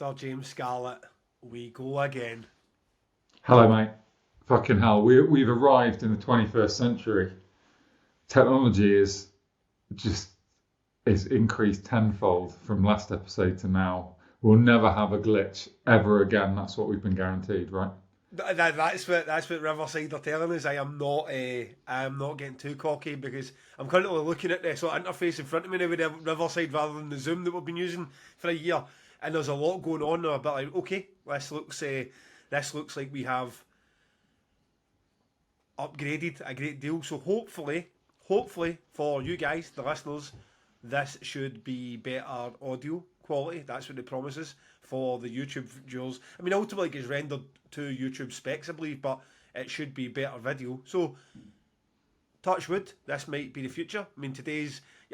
Mr. James Scarlett, we go again. Hello, mate. Fucking hell. We've arrived in the 21st century. Technology just is increased tenfold from last episode to now. We'll never have a glitch ever again. That's what we've been guaranteed, right? That's what Riverside are telling us. I am not getting too cocky because I'm currently looking at the sort of interface in front of me now with the Riverside rather than the Zoom that we've been using for a year, and there's a lot going on now. A bit like, okay, this looks like we have upgraded a great deal. So hopefully for you guys, the listeners, this should be better audio quality. That's what it promises for the YouTube viewers. I mean, ultimately it gets rendered to YouTube specs, I believe, but it should be better video. So, touch wood, this might be the future. I mean,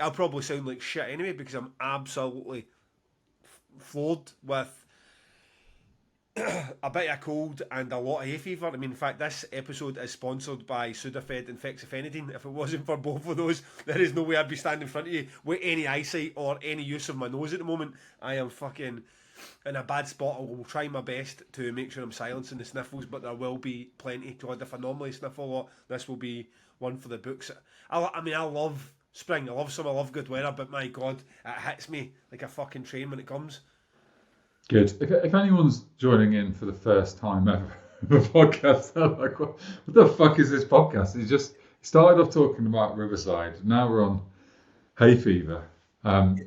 I'll probably sound like shit anyway because I'm absolutely floored with a bit of cold and a lot of hay fever. I mean, in fact, this episode is sponsored by Sudafed and Fexofenadine. If it wasn't for both of those, there is no way I'd be standing in front of you with any eyesight or any use of my nose at the moment. I am fucking in a bad spot. I will try my best to make sure I'm silencing the sniffles, but there will be plenty. God, if I normally sniffle a lot, this will be one for the books. I love spring. I love good weather, but my God, it hits me like a fucking train when it comes. Good. If anyone's joining in for the first time ever the podcast, they're like, what the fuck is this podcast? He just started off talking about Riverside. Now we're on hay fever. But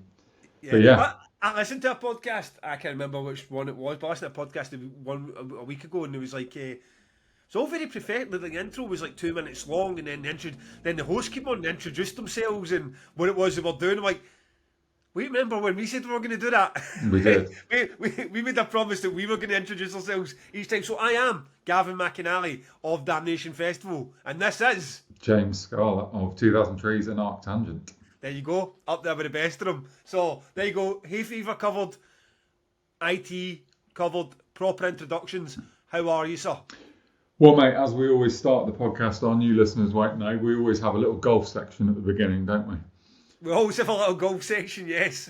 yeah. I listened to a podcast. I can't remember which one it was, but I listened to a podcast a week ago, and it was like, it's all very professional. The intro was like 2 minutes long, and then the host came on and introduced themselves and what it was they were doing. I'm like, we remember when we said we were going to do that? We did. we made a promise that we were going to introduce ourselves each time. So I am Gavin McInally of Damnation Festival, and this is James Scarlett of 2000 Trees and Arctangent. There you go, up there with the best of them. So there you go, hay fever covered, IT covered, proper introductions. How are you, sir? Well, mate, as we always start the podcast on, you listeners won't know, we always have a little golf section at the beginning, don't we? We always have a little golf section, yes.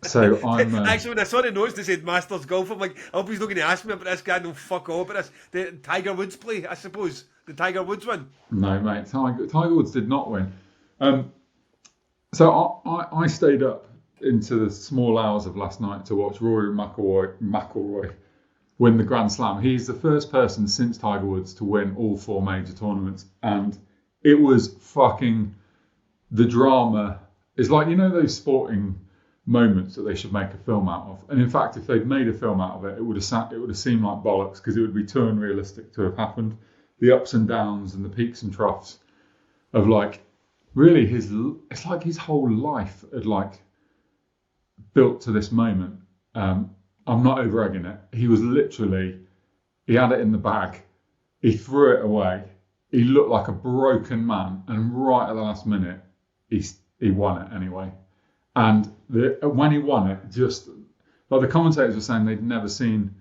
So I'm... Actually, when I saw the notes that said Masters Golf, I'm like, I hope he's not going to ask me about this guy, no fuck all about this. The Tiger Woods play, I suppose. The Tiger Woods win. No, mate, Tiger Woods did not win. So I stayed up into the small hours of last night to watch Rory McIlroy win the Grand Slam. He's the first person since Tiger Woods to win all four major tournaments, and it was fucking the drama. It's like, you know, those sporting moments that they should make a film out of. And in fact, if they'd made a film out of it, it would have seemed like bollocks because it would be too unrealistic to have happened. The ups and downs and the peaks and troughs of like really it's like his whole life had like built to this moment. I'm not over egging it. He had it in the bag. He threw it away. He looked like a broken man, and right at the last minute, he won it anyway. And when he won it, just like the commentators were saying, they'd never seen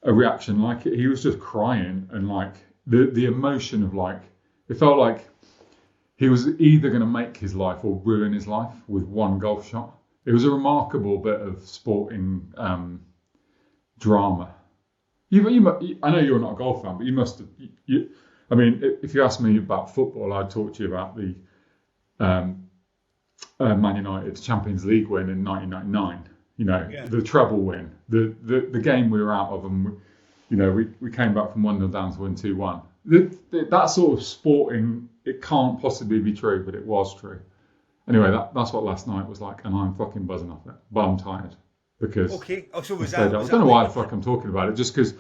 a reaction like it. He was just crying, and like the emotion of like, it felt like he was either going to make his life or ruin his life with one golf shot. It was a remarkable bit of sporting drama. I know you're not a golf fan, but you must have. I mean, if you asked me about football, I'd talk to you about the Man United Champions League win in 1999. You know, yeah. The treble win, the game we were out of, and we came back from 1-0 down to win 2-1. That sort of sporting, it can't possibly be true, but it was true. Anyway, that's what last night was like, and I'm fucking buzzing off it. But I'm tired because okay. Oh, so I don't know why the fuck I'm talking about it. Just because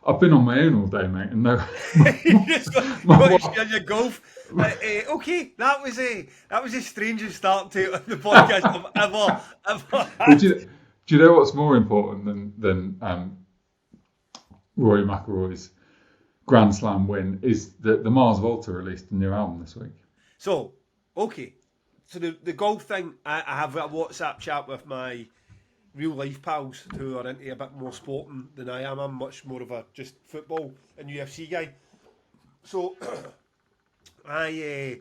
I've been on my own all day, mate, and no. You just got your golf. Okay, that was the strangest start to the podcast I've ever had. Do you know what's more important than Rory McIlroy's Grand Slam win is that the Mars Volta released a new album this week. So, okay. So the golf thing, I have a WhatsApp chat with my real life pals who are into a bit more sporting than I am. I'm much more of a just football and UFC guy. So I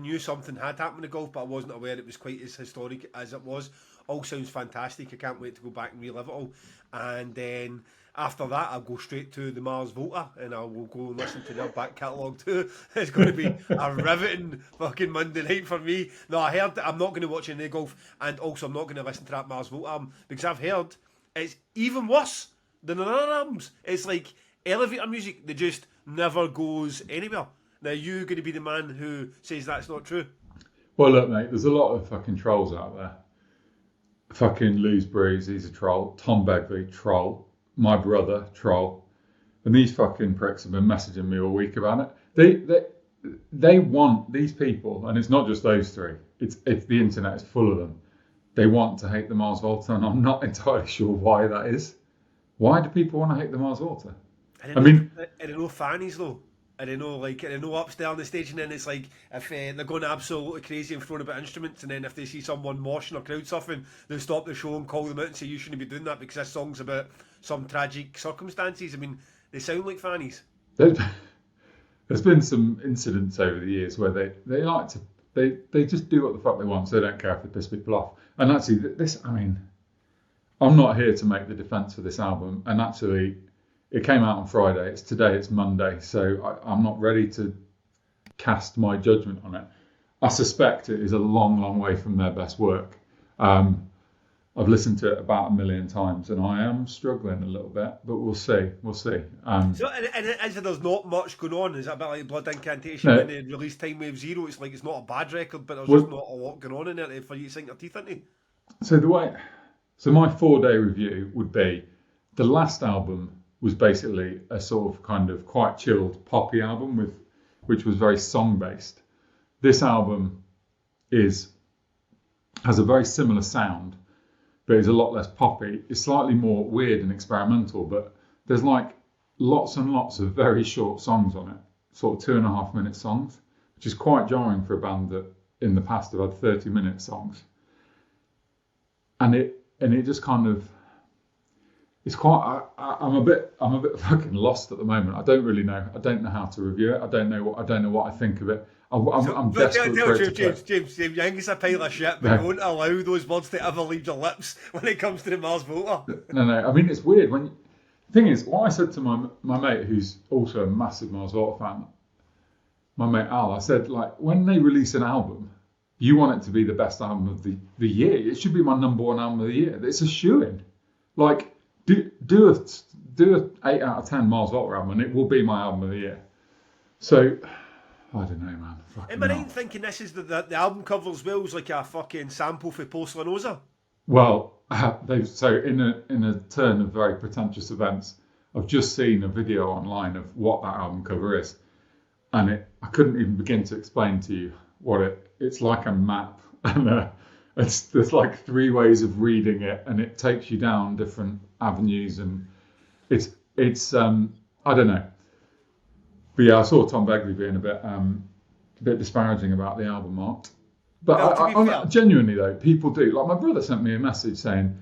knew something had happened in golf, but I wasn't aware it was quite as historic as it was. all sounds fantastic. I can't wait to go back and relive it all. And then after that, I'll go straight to the Mars Volta, and I will go and listen to their back catalogue too. It's going to be a riveting fucking Monday night for me. No, I heard that I'm not going to watch any golf, and also I'm not going to listen to that Mars Volta album, because I've heard it's even worse than the other albums. It's like elevator music that just never goes anywhere. Now, you going to be the man who says that's not true? Well, look, mate, there's a lot of fucking trolls out there. Fucking Lose Breeze, he's a troll. Tom Begley, troll. My brother, troll. And these fucking pricks have been messaging me all week about it. They want these people, and it's not just those three. It's the internet is full of them. They want to hate the Mars Volta, and I'm not entirely sure why that is. Why do people want to hate the Mars Volta? I don't know fannies though. I don't know up there on the stage, and then it's like if they're going absolutely crazy and throwing about instruments, and then if they see someone moshing or crowd surfing, they'll stop the show and call them out and say you shouldn't be doing that because this song's about some tragic circumstances. I mean, they sound like fannies. There's been some incidents over the years where they like to they just do what the fuck they want, so they don't care if they piss people off. And actually, I'm not here to make the defence for this album, and actually. It came out on Friday. It's Monday, so I'm not ready to cast my judgment on it. I suspect it is a long, long way from their best work. I've listened to it about 1 million times, and I am struggling a little bit, but we'll see. So, and there's not much going on. Is that a bit like Blood Incantation when they released Time Wave Zero? It's like it's not a bad record, but there's just not a lot going on in it for you to sink your teeth into. So my 4-day review would be the last album. Was basically a sort of kind of quite chilled poppy album which was very song based. This album has a very similar sound, but it's a lot less poppy. It's slightly more weird and experimental, but there's like lots and lots of very short songs on it, sort of 2.5 minute songs, which is quite jarring for a band that in the past have had 30-minute songs. And it just kind of. It's quite. I'm a bit fucking lost at the moment. I don't really know. I don't know how to review it. I don't know what I think of it. I'm desperate for it to James, you think it's a pile of shit, but you won't allow those words to ever leave your lips when it comes to the Mars Volta. No. I mean, it's weird when. The thing is, what I said to my mate, who's also a massive Mars Volta fan, my mate Al, I said, like, when they release an album, you want it to be the best album of the year. It should be my #1 album of the year. It's a shoo-in. Like. Do a 8 out of 10 Mars Volta album, and it will be my album of the year. So I don't know, man. Am I right in thinking this is the album cover as well? Is like a fucking sample for Porcelanosa? Well, in a turn of very pretentious events, I've just seen a video online of what that album cover is, and I couldn't even begin to explain to you what it's like a map, and there's like 3 ways of reading it, and it takes you down different avenues, and it's I don't know. But yeah, I saw Tom Begley being a bit disparaging about the album art. But genuinely though, people do. Like my brother sent me a message saying,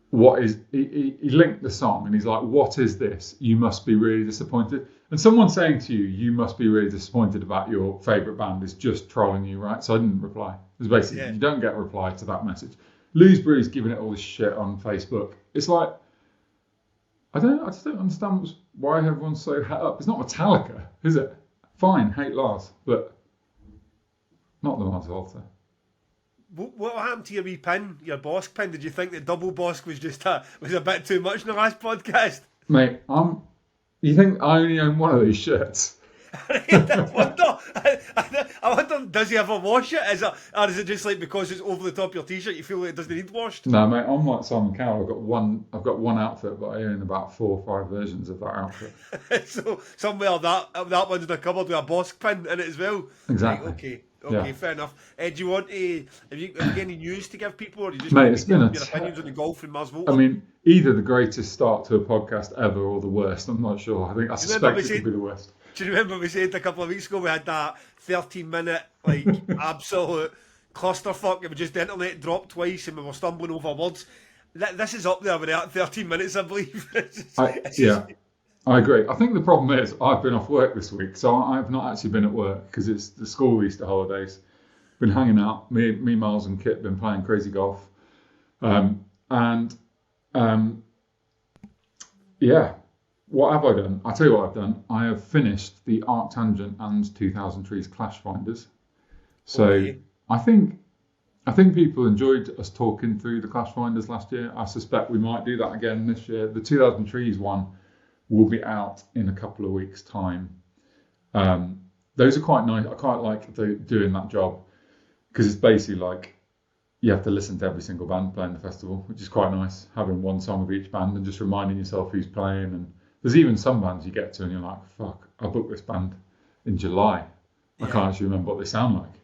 "What is?" He linked the song, and he's like, "What is this? You must be really disappointed." And someone saying to you, "You must be really disappointed about your favourite band," is just trolling you, right? So I didn't reply. It was basically you don't get a reply to that message. Lose Breeze giving it all this shit on Facebook. It's like I just don't understand why everyone's so het up. It's not Metallica, is it? Fine, hate Lars, but not the Mars Volta. What happened to your wee pin, your Bosk pin? Did you think that double Bosk was just was a bit too much in the last podcast? Mate, you think I only own one of these shirts? I wonder, does he ever wash it? Or is it just like because it's over the top of your t-shirt, you feel like it doesn't need washed? No, mate, I'm like Simon Cowell. I've got one outfit, but I own about 4 or 5 versions of that outfit. So somewhere that one's in a cupboard with a Bosk pin in it as well. Exactly. Right, okay, yeah. Fair enough. Do you want to? Have you got any news to give people, or you just mate? It's been your opinions on the golf in Mars Volta? I mean, either the greatest start to a podcast ever or the worst. I'm not sure. I suspect it could be the worst. Do you remember we said a couple of weeks ago we had that 13-minute like absolute clusterfuck? It was just the internet dropped twice and we were stumbling over words. This is up there with that 13 minutes, I believe. I agree. I think the problem is I've been off work this week, so I've not actually been at work because it's the school Easter holidays. Been hanging out. Me, Miles and Kit been playing crazy golf. And yeah, what have I done? I'll tell you what I've done. I have finished the Arctangent and 2000 Trees Clash Finders. So Okay. I think people enjoyed us talking through the Clash Finders last year. I suspect we might do that again this year. The 2000 Trees one will be out in a couple of weeks' time. Those are quite nice. I quite like doing that job because it's basically like you have to listen to every single band playing the festival, which is quite nice, having one song of each band and just reminding yourself who's playing. And there's even some bands you get to and you're like, fuck, I booked this band in July. I can't actually remember what they sound like.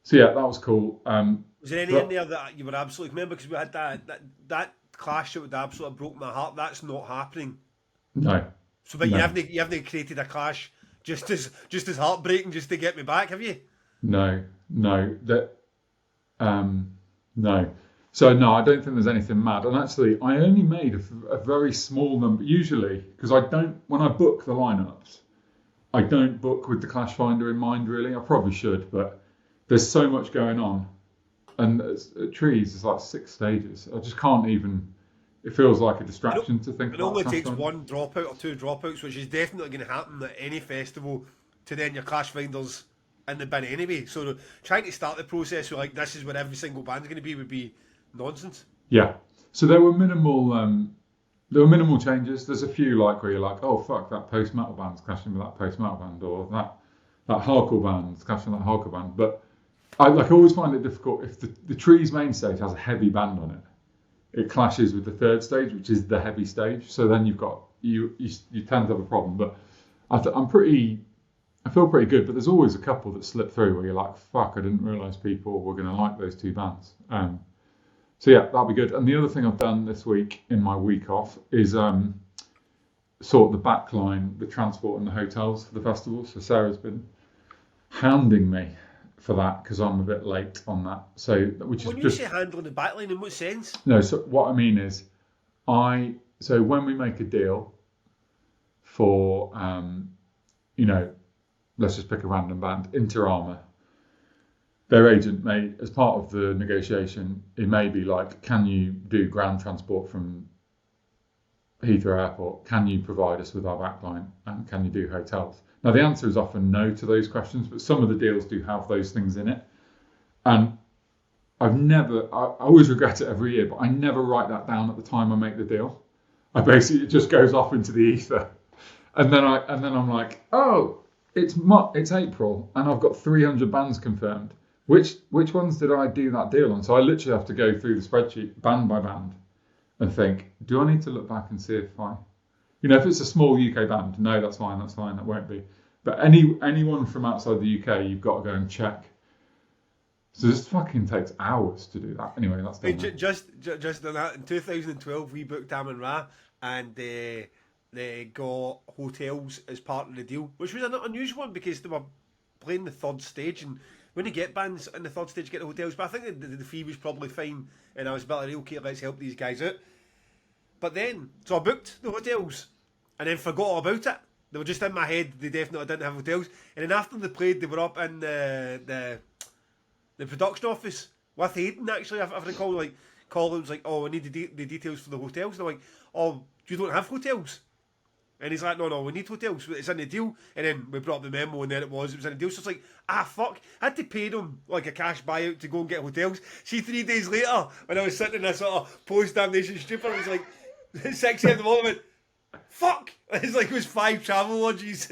So yeah, that was cool. Was there any in there that you were absolutely remember? Because we had that clash that would absolutely broke my heart. That's not happening. No. So, but No. you haven't created a clash just as heartbreaking just to get me back, have you? No. No. So no, I don't think there's anything mad. And actually, I only made a very small number. Usually, because when I book the lineups, I don't book with the Clash Finder in mind. Really, I probably should, but there's so much going on, and at Trees it's like 6 stages. I just can't even. It feels like a distraction to think It about. only Clash takes Finder. one dropout or two dropouts, which is definitely going to happen at any festival, to then your Clash Finders in the bin anyway. So trying to start the process with like this is where every single band's going to be would be nonsense. Yeah. So there were minimal changes. There's a few like where you're like, oh fuck, that post metal band's clashing with that post metal band, or that hardcore band's clashing with that hardcore band. But I always find it difficult if the Trees main stage has a heavy band on it. It clashes with the third stage, which is the heavy stage. So then you've got you tend to have a problem. But I feel pretty good. But there's always a couple that slip through where you're like, fuck, I didn't realise people were going to like those two bands. So yeah, that'll be good. And the other thing I've done this week in my week off is sort the back line, the transport and the hotels for the festival. So Sarah's been hounding me for that because I'm a bit late on that. So which When is you just say handling the backline, in what sense? no. So what I mean is, so when we make a deal for let's just pick a random band, Inter Armour. Their agent may, as part of the negotiation, it may be like, can you do ground transport from Heathrow Airport? Can you provide us with our backline? And can you do hotels? Now, the answer is often no to those questions, but some of the deals do have those things in it. And I always regret it every year, but I never write that down at the time I make the deal. It just goes off into the ether. And then I'm like, oh, it's April and I've got 300 bands confirmed. Which ones did I do that deal on? So I literally have to go through the spreadsheet band by band and think, do I need to look back and see if if it's a small UK band, no, that's fine, that won't be. But anyone from outside the UK, you've got to go and check. So this fucking takes hours to do that. Anyway, that's done. Just on that, in 2012 we booked Amun Ra and they got hotels as part of the deal, which was an unusual one because they were playing the third stage, and when you get bands in the third stage get the hotels, but I think the fee was probably fine, and I was about like, okay, let's help these guys out. But then, so I booked the hotels, and then forgot all about it. They were just in my head, they definitely didn't have hotels. And then after they played, they were up in the production office with Hayden, actually, if I recall, like, Colin was like, oh, I need the details for the hotels. And I'm like, oh, you don't have hotels? And he's like, no, we need hotels. It's in the deal. And then we brought up the memo, and then it was in the deal. So it's like, fuck. I had to pay them like a cash buyout to go and get hotels. See, 3 days later, when I was sitting in a sort of post-damnation stupor, I was like, 6 a.m. in the morning, I went, fuck. It's like it was 5 travel lodges,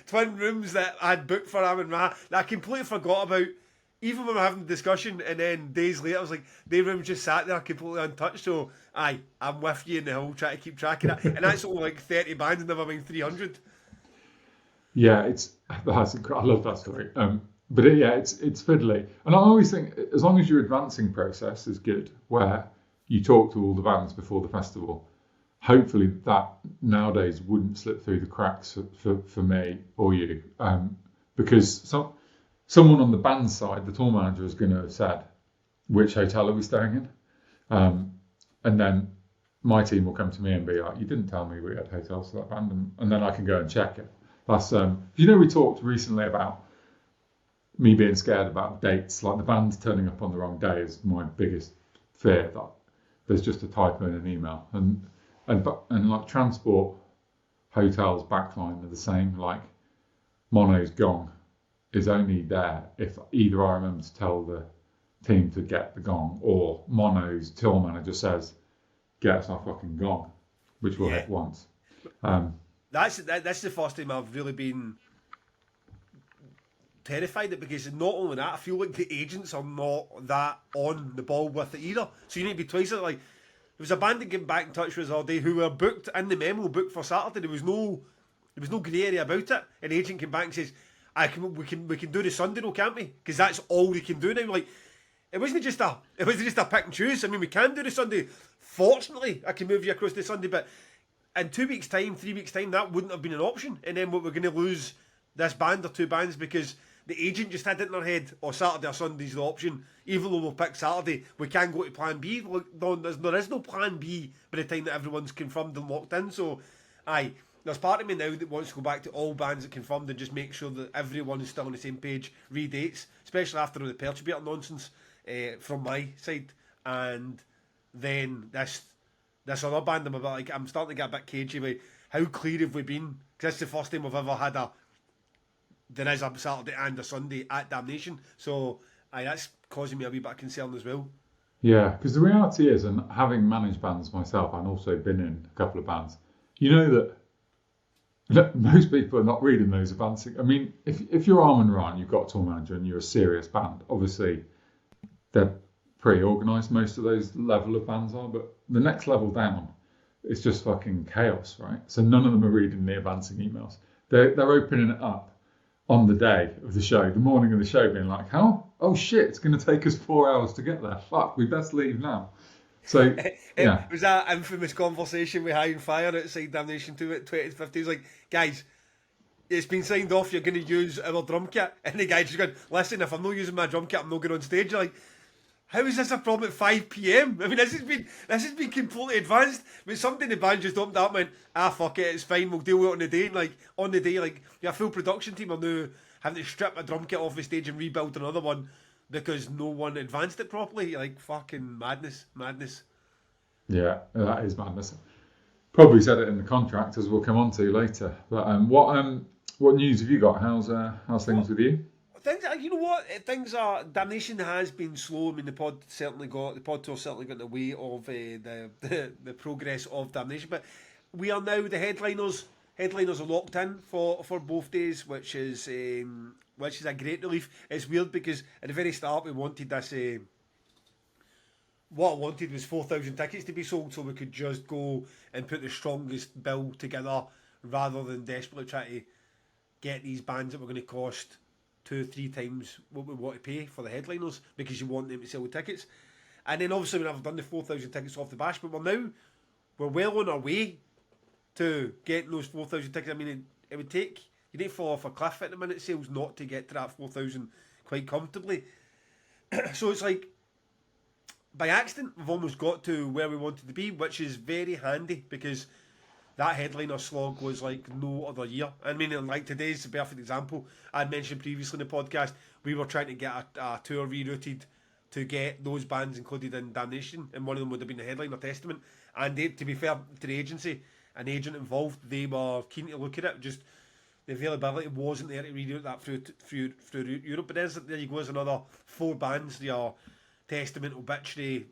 twin rooms that I had booked for Amun Ra that I completely forgot about. Even when we were having the discussion, and then days later, I was like, their room just sat there completely untouched. So, I'm with you in the hill, trying to keep track of that. And that's only like 30 bands, never mind 300. Yeah, I love that story. But it's fiddly. And I always think, as long as your advancing process is good, where you talk to all the bands before the festival, hopefully that nowadays wouldn't slip through the cracks for me or you. Because someone on the band side, the tour manager, is going to have said, which hotel are we staying in? And then my team will come to me and be like, you didn't tell me we had hotels for that band. And then I can go and check it. That's we talked recently about me being scared about dates, like the band turning up on the wrong day is my biggest fear that there's just a typo in an email, and like transport, hotels, backline are the same. Like Mono's gong is only there if either I remember to tell the team to get the gong, or Mono's till manager says, "Get us our fucking gong," which we'll hit once. That's the first time I've really been terrified, because not only that, I feel like the agents are not that on the ball with it either. So you need to be twice like. There was a band that came back in touch with us all day who were booked in the memo, booked for Saturday. There was no grey area about it. An agent came back and says, we can do the Sunday though, can't we? Because that's all we can do now." Like, it wasn't just a pick and choose. I mean, we can do the Sunday. Fortunately, I can move you across the Sunday, but in 2 weeks' time, 3 weeks' time, that wouldn't have been an option. And then we're going to lose this band or two bands because the agent just had it in their head, or Saturday or Sunday's the option. Even though we'll pick Saturday, we can go to plan B. Look, there is no plan B by the time that everyone's confirmed and locked in. So, there's part of me now that wants to go back to all bands that confirmed and just make sure that everyone is still on the same page, redates, especially after the perturbator nonsense from my side. And then this other band, I'm starting to get a bit cagey with how clear have we been? Because this is the first time we've ever had there is a Saturday and a Sunday at Damnation. So, that's causing me a wee bit of concern as well. Yeah, because the reality is, and having managed bands myself and also been in a couple of bands, you know that most people are not reading those advancing. I mean, if you're Arm and Ryan, you've got a tour manager and you're a serious band, obviously they're pretty organised, most of those level of bands are, but the next level down, it's just fucking chaos, right? So none of them are reading the advancing emails. They're opening it up on the day of the show, the morning of the show, being like, "How? Oh shit, it's going to take us 4 hours to get there. Fuck, we best leave now." So, yeah. It was that infamous conversation with High and Fire outside Damnation 2 at 2050. It's like, "Guys, it's been signed off, you're going to use our drum kit." And the guy just going, "Listen, if I'm not using my drum kit, I'm not going on stage." You're like, how is this a problem at 5 p.m? I mean, this has been completely advanced. But something the band just opened up and went, fuck it, it's fine, we'll deal with it on the day. And like, on the day, like, your full production team are now having to strip a drum kit off the stage and rebuild another one because no one advanced it properly. Like, fucking madness. Yeah, that is madness. Probably said it in the contract, as we'll come on to later. But what news have you got? How's things with you? Things, you know what? Things are. Damnation has been slow. I mean, the pod tour certainly got in the way of the progress of Damnation. But we are now the headliners. Headliners are locked in for both days, which is a great relief. It's weird because at the very start we wanted this. What I wanted was 4,000 tickets to be sold, so we could just go and put the strongest bill together, rather than desperately try to get these bands that were going to cost 2-3 times what we want to pay for the headliners, because you want them to sell the tickets. And then obviously we've never done the 4,000 tickets off the bash, but we're well on our way to getting those 4,000 tickets. I mean, it would take, you need to fall off a cliff at the minute sales not to get to that 4,000 quite comfortably. So it's like, by accident, we've almost got to where we wanted to be, which is very handy, because that headliner slog was like no other year. I mean, like today's a perfect example. I mentioned previously in the podcast, we were trying to get a tour rerouted to get those bands included in Damnation, and one of them would have been the headliner Testament. And they, to be fair to the agency, an agent involved, they were keen to look at it. Just the availability wasn't there to reroute that through Europe. But there you go, there's another 4 bands. Your Testament, Obituary,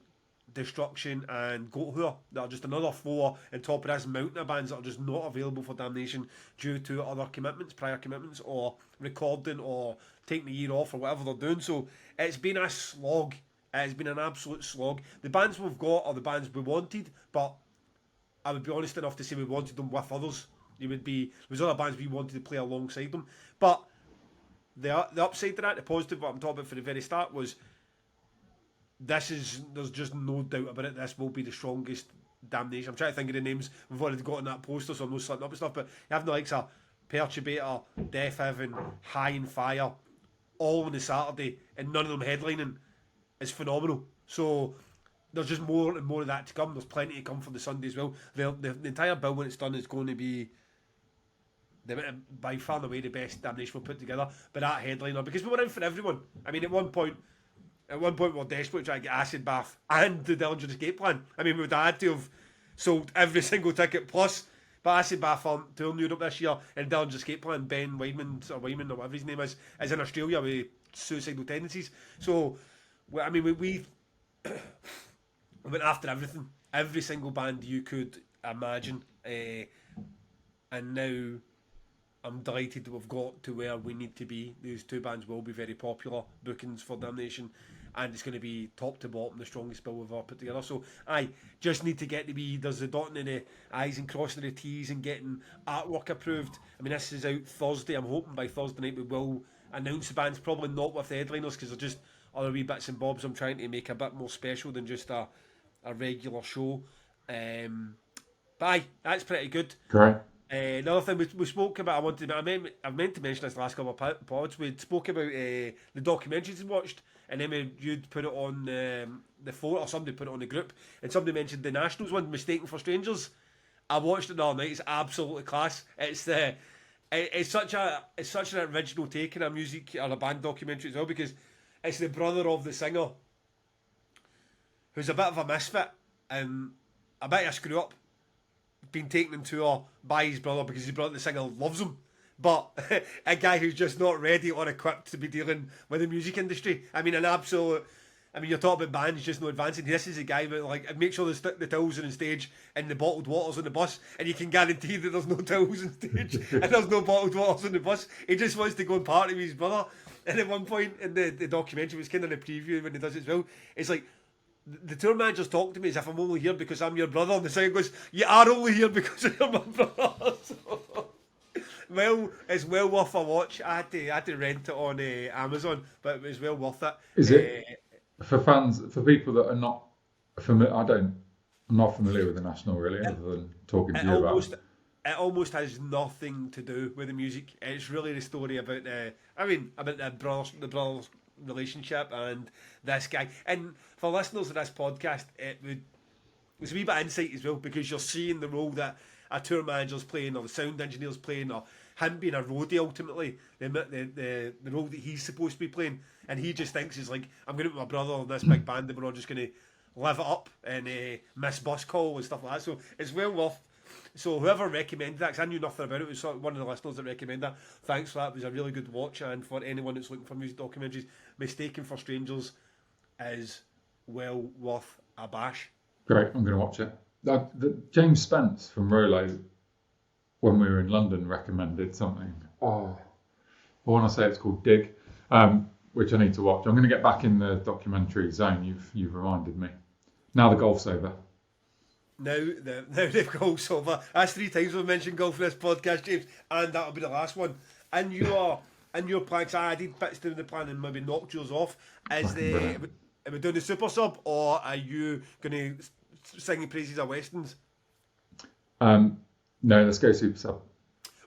Destruction and Goat Whore. There are just another 4 on top of this mountain of bands that are just not available for Damnation due to other commitments, prior commitments, or recording, or taking a year off, or whatever they're doing. So it's been a slog. It's been an absolute slog. The bands we've got are the bands we wanted, but I would be honest enough to say we wanted them with others. There's other bands we wanted to play alongside them. But the upside to that, the positive, what I'm talking about for the very start, was there's just no doubt about it, this will be the strongest Damnation. I'm trying to think of the names we've already got on that poster, so I'm not slitting up and stuff, but you have the likes of Perturbator, Death Heaven, High and Fire, all on the Saturday, and none of them headlining. Is phenomenal. So there's just more and more of that to come. There's plenty to come for the Sunday as well. The entire bill, when it's done, is going to be by far and away the best Damnation we'll put together. But that headliner, because we were in for everyone. I mean, at one point, At one point, we were desperate trying to get Acid Bath and the Dillinger Escape Plan. I mean, we would have had to have sold every single ticket plus. But Acid Bath aren't touring Europe this year, and Dillinger Escape Plan, Ben Wyman or whatever his name is in Australia with suicidal tendencies. So, I mean, we went after everything, every single band you could imagine, and now I'm delighted that we've got to where we need to be. These two bands will be very popular bookings for Damnation, and it's going to be top to bottom the strongest bill we've ever put together. So I just need to get to be, there's the dotting of the I's and crossing of the T's and getting artwork approved. I mean, this is out Thursday. I'm hoping by Thursday night we will announce the bands, probably not with the headliners because they're just other wee bits and bobs I'm trying to make a bit more special than just a regular show. But aye, that's pretty good. Great. Another thing we spoke about, I've meant to mention this the last couple of pods. We spoke about the documentaries we watched, and then you'd put it on the phone, or somebody put it on the group, and somebody mentioned the Nationals one, Mistaken for Strangers. I watched it the other night. It's absolutely class. It's such an original take in a music or a band documentary as well, because it's the brother of the singer who's a bit of a misfit and a bit of a screw up, been taken on tour by his brother because his brother, the singer, loves him. But a guy who's just not ready or equipped to be dealing with the music industry. I mean, you're talking about bands just not advancing. This is a guy that, like, make sure they stick the towels on stage and the bottled waters on the bus, and you can guarantee that there's no towels on stage and there's no bottled waters on the bus. He just wants to go and party with his brother. And at one point in the documentary, it was kind of a preview when he does it as well, it's like, the tour manager's talking to me as if I'm only here because I'm your brother, and the singer goes, "You are only here because you're my brother." So, well, it's well worth a watch. I had to rent it on Amazon, but it was well worth it. Is it for fans, for people that are not familiar? I'm not familiar with the National really, other than talking to you about it. It almost has nothing to do with the music. It's really the story about the brothers relationship and this guy. And for listeners of this podcast, it's a wee bit of insight as well, because you're seeing the role that a tour manager's playing, or the sound engineer's playing, or him being a roadie ultimately, the role that he's supposed to be playing, and he just thinks he's like, I'm going to put my brother in this big band and we're all just going to live it up and miss bus call and stuff like that. So it's well worth. So whoever recommended that, because I knew nothing about it, was one of the listeners that recommended that. Thanks for that. It was a really good watch, and for anyone that's looking for music documentaries, Mistaken for Strangers is well worth a bash. Great, I'm going to watch it. James Spence from Rollo, when we were in London, recommended something. I want to say it's called Dig, which I need to watch. I'm going to get back in the documentary zone. You've reminded me. Now the golf's over. Now the golf's over. That's 3 times we've mentioned golf in this podcast, James, and that'll be the last one. And your plans, I did bits down the plan and maybe knocked yours off. Are we doing the super sub, or are you going to sing praises of Westons? No, let's go super sub.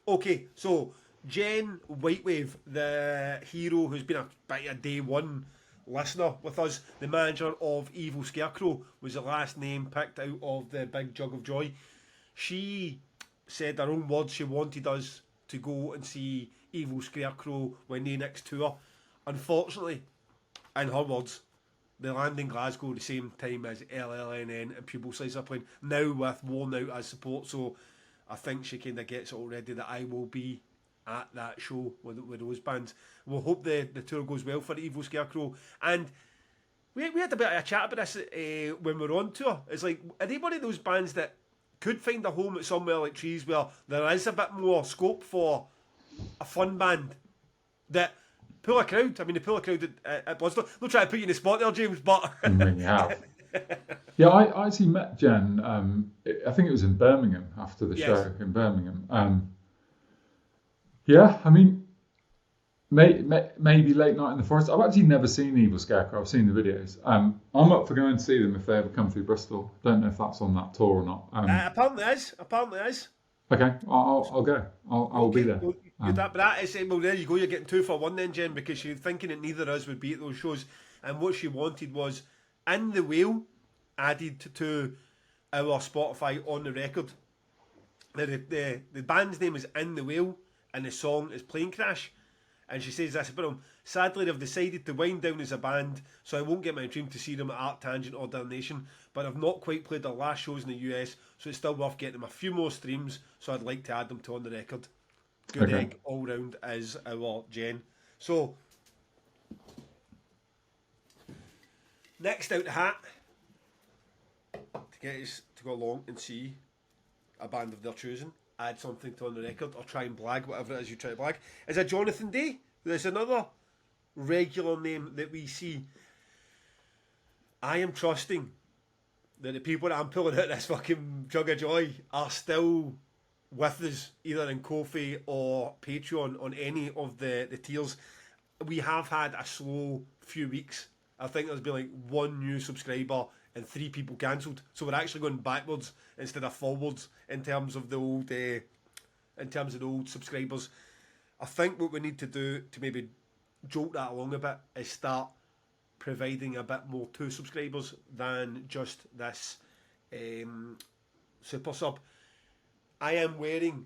Okay, so Jen Whitewave, the hero who's been a day one listener with us, the manager of Evil Scarecrow, was the last name picked out of the Big Jug of Joy. She said her own words, she wanted us to go and see Evil Scarecrow when they next tour. Unfortunately, in her words, they land in Glasgow the same time as LLNN and Pupil Slice are playing, now with Worn Out as support. So I think she kind of gets it already that I will be at that show with those bands. We'll hope the tour goes well for Evil Scarecrow. And we had a bit of a chat about this when we were on tour. It's like, are they one of those bands that could find a home at somewhere like Trees where there is a bit more scope for a fun band that pull a crowd? I mean, they pull a crowd at Bloodstone. Not trying to put you in the spot there, James, but... I mean, you have. Yeah, I actually met Jen, I think it was in Birmingham, after the show in Birmingham. Yeah, I mean, maybe Late Night in the Forest. I've actually never seen Evil Scarecrow. I've seen the videos. I'm up for going to see them if they ever come through Bristol. Don't know if that's on that tour or not. Apparently it is. Okay, I'll go. I'll be there. Well, that is, well, there you go. You're getting 2 for 1 then, Jen, because you're thinking that neither of us would be at those shows. And what she wanted was In the Whale added to our Spotify on the record. Now, the band's name is In the Whale, and the song is Plane Crash. And she says this about him: sadly, they've decided to wind down as a band, so I won't get my dream to see them at Art Tangent or Damnation, but I've not quite played their last shows in the US, so it's still worth getting them a few more streams, so I'd like to add them to On The Record. Good Okay. egg all round is our Jen. So, next out the hat, to get us to go along and see a band of their choosing, add something to On The Record, or try and blag whatever it is you try to blag, is a Jonathan Day. There's another regular name that we see. I am trusting that the people that I'm pulling out this fucking jug of joy are still with us, either in Ko-fi or Patreon on any of the tiers. We have had a slow few weeks. I think there's been like one new subscriber and 3 people cancelled. So we're actually going backwards instead of forwards in terms of the old subscribers. I think what we need to do to maybe jolt that along a bit is start providing a bit more to subscribers than just this super sub. I am wearing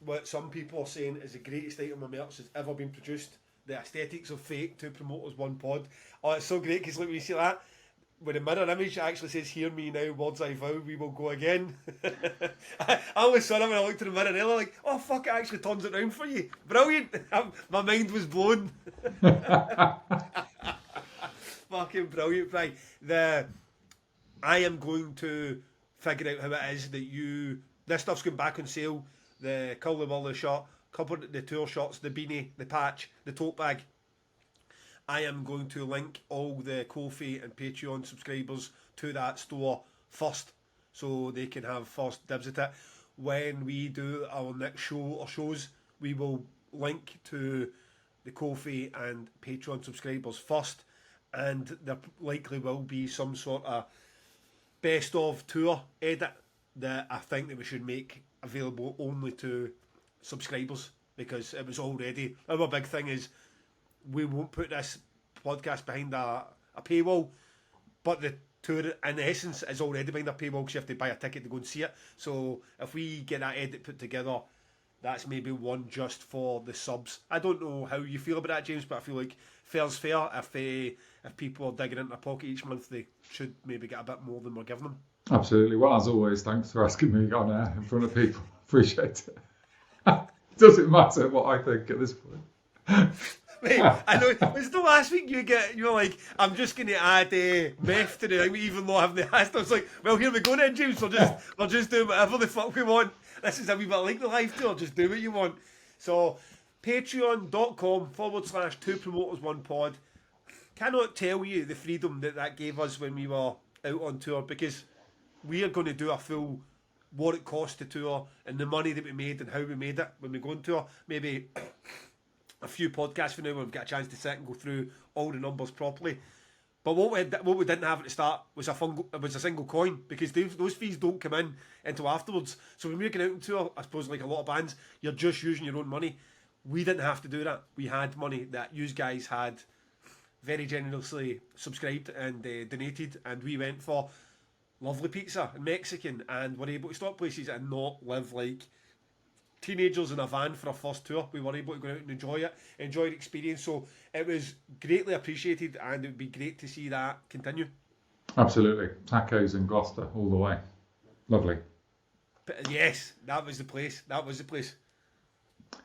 what some people are saying is the greatest item of merch that's ever been produced. The Aesthetics of Fate, 2 Promoters, 1 Pod. Oh, it's so great because look, when you see that, with a mirror image, it actually says, "Hear me now, words I vow, we will go again." I always saw it when I looked in the mirror and I was like, oh fuck, it actually turns it round for you. Brilliant. My mind was blown. Fucking brilliant, right? I am going to figure out how it is that this stuff's going back on sale. The Curly Wurly shirt, couple of the tour shots, the beanie, the patch, the tote bag. I am going to link all the Ko-fi and Patreon subscribers to that store first, so they can have first dibs at it. When we do our next show or shows, we will link to the Ko-fi and Patreon subscribers first, and there likely will be some sort of best of tour edit that I think that we should make available only to subscribers, because it was already, our big thing is we won't put this podcast behind a paywall, but the tour in essence is already behind a paywall because you have to buy a ticket to go and see it. So if we get that edit put together, that's maybe one just for the subs. I don't know how you feel about that, James, but I feel like fair's fair. If people are digging into their pocket each month, they should maybe get a bit more than we're giving them. Absolutely. Well, as always, thanks for asking me on air in front of people. Appreciate it. Doesn't matter what I think at this point. Mate, I know, was the last week you're like, I'm just going to add meth to the thing, even though I haven't asked. I was like, well, here we go then, James. We'll just do whatever the fuck we want. This is a wee bit like the live tour, just do what you want. So, patreon.com/2 Promoters 1 Pod. Cannot tell you the freedom that gave us when we were out on tour, because we are going to do a full what it cost to tour and the money that we made and how we made it when we go on tour. Maybe a few podcasts from now when we've got a chance to sit and go through all the numbers properly. But what we didn't have at the start was a single coin, because those fees don't come in until afterwards. So when we're going out on tour, I suppose like a lot of bands, you're just using your own money. We didn't have to do that. We had money that you guys had very generously subscribed and donated, and we went for lovely pizza and Mexican, and were able to stop places and not live like teenagers in a van for our first tour. We were able to go out and enjoy the experience. So it was greatly appreciated, and it would be great to see that continue. Absolutely. Tacos in Gloucester all the way. Lovely. But yes, that was the place.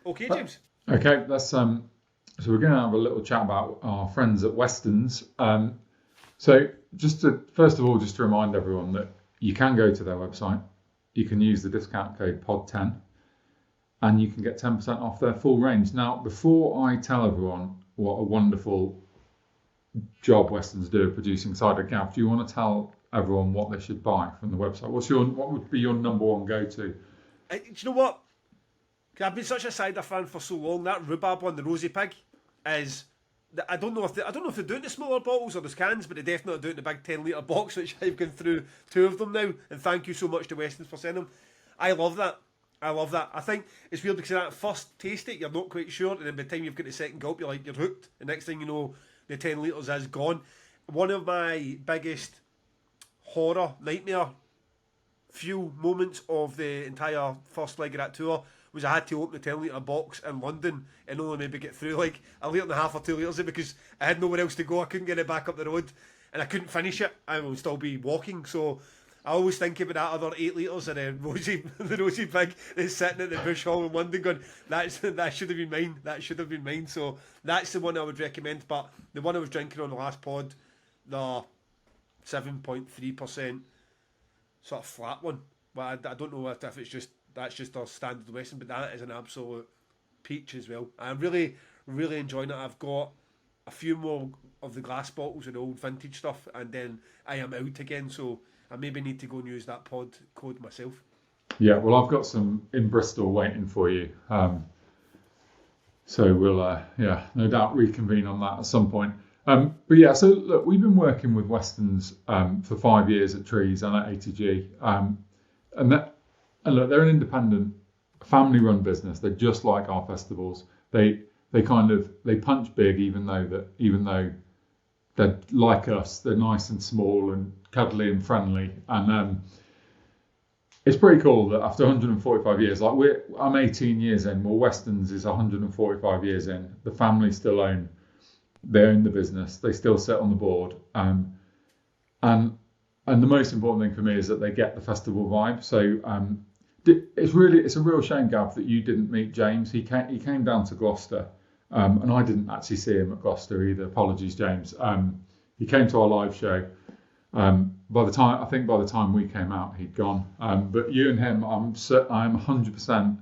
Okay, James. Okay, that's so we're going to have a little chat about our friends at Weston's. So just to remind everyone that you can go to their website, you can use the discount code POD10, and you can get 10% off their full range. Now, before I tell everyone what a wonderful job Weston's do of producing Cider, Gav, do you want to tell everyone what they should buy from the website? What would be your number one go-to? Do you know what? I've been such a cider fan for so long. That rhubarb one, the Rosy Pig, is. I don't know if they do it in the smaller bottles or the cans, but they definitely do it in the big 10-litre box, which I've gone through 2 of them now. And thank you so much to Weston's for sending them. I love that. I think it's weird because that first taste it, you're not quite sure, and then by the time you've got the second gulp, you're hooked. The next thing you know, the 10 litres is gone. One of my biggest horror nightmare few moments of the entire first leg of that tour was I had to open the 10 litre box in London and only maybe get through like a litre and a half or 2 litres because I had nowhere else to go. I couldn't get it back up the road and I couldn't finish it. I would still be walking. So I always think about that other 8 litres of the rosy pig that's sitting at the Bush Hall in London going, that should have been mine. That should have been mine. So that's the one I would recommend. But the one I was drinking on the last pod, the 7.3% sort of flat one. Well, I don't know if it's just that's just our standard Western, but that is an absolute peach as well. I'm really, really enjoying it. I've got a few more of the glass bottles of the old vintage stuff, and then I am out again. So I maybe need to go and use that pod code myself. Yeah, well, I've got some in Bristol waiting for you. So we'll, no doubt reconvene on that at some point. But yeah, so look, we've been working with Westerns for 5 years at Trees and at ATG. And look, they're an independent, family-run business. They're just like our festivals. They punch big, even though they're like us. They're nice and small and cuddly and friendly. And it's pretty cool that after 145 years, I'm 18 years in. Well, Westerns is 145 years in. The family still own the business. They still sit on the board. And the most important thing for me is that they get the festival vibe. So it's a real shame, Gav, that you didn't meet James. He came down to Gloucester, and I didn't actually see him at Gloucester either. Apologies, James. He came to our live show. By the time we came out, he'd gone. But you and him, I'm 100%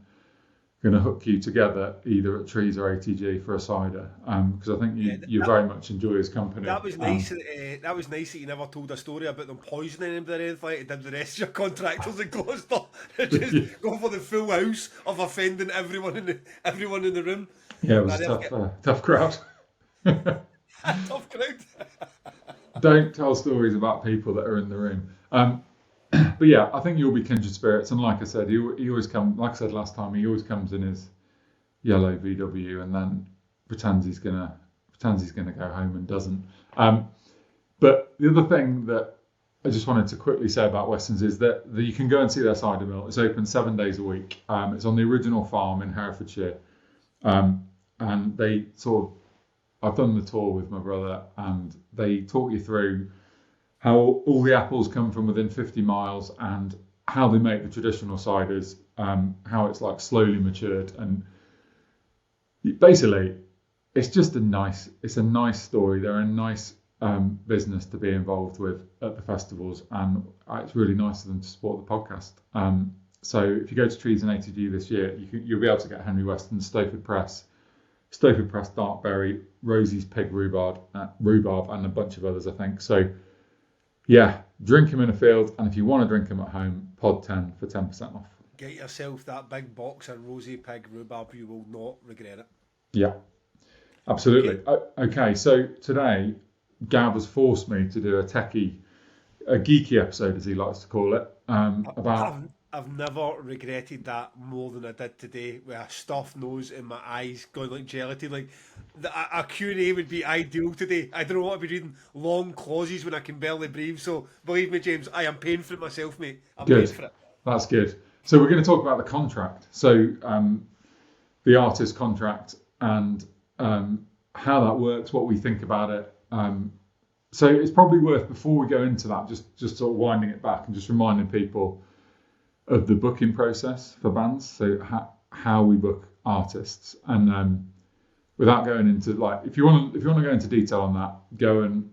going to hook you together either at Trees or ATG for a cider, because I think you very much enjoy his company. That was nice. That was nice that you never told a story about them poisoning him or anything like you did the rest of your contractors in Gloucester. Just go for the full house of offending everyone in the room. Yeah, it was a tough crowd. Tough crowd. Don't tell stories about people that are in the room. But yeah, I think you'll be kindred spirits, and like I said, he always comes. Like I said last time, he always comes in his yellow VW and then pretends he's gonna go home and doesn't. But the other thing that I just wanted to quickly say about Westerns is that you can go and see their cider mill. It's open 7 days a week. It's on the original farm in Herefordshire, and they I've done the tour with my brother, and they talk you through how all the apples come from within 50 miles and how they make the traditional ciders, how it's like slowly matured. And basically, it's just a nice story. They're a nice business to be involved with at the festivals, and it's really nice of them to support the podcast. So if you go to Trees and ATG this year, you'll be able to get Henry Weston's Stowford Press Darkberry, Rosie's Pig Rhubarb, and a bunch of others, I think. So yeah, drink them in a field, and if you want to drink them at home, pod 10 for 10% off. Get yourself that big box of Rosie Pig Rhubarb. You will not regret it. Yeah, absolutely. Okay, so today, Gav has forced me to do a geeky episode, as he likes to call it, about... I've never regretted that more than I did today, with a stuffed nose and my eyes going like gelatin. Like a Q&A would be ideal today. I don't want to be reading long clauses when I can barely breathe. So believe me, James, I am paying for it myself, mate. I'm paying for it. That's good. So we're going to talk about the contract. So the artist contract and how that works, what we think about it. So it's probably worth, before we go into that, just sort of winding it back and just reminding people of the booking process for bands, so how we book artists, and without going into, like, if you want to go into detail on that, go and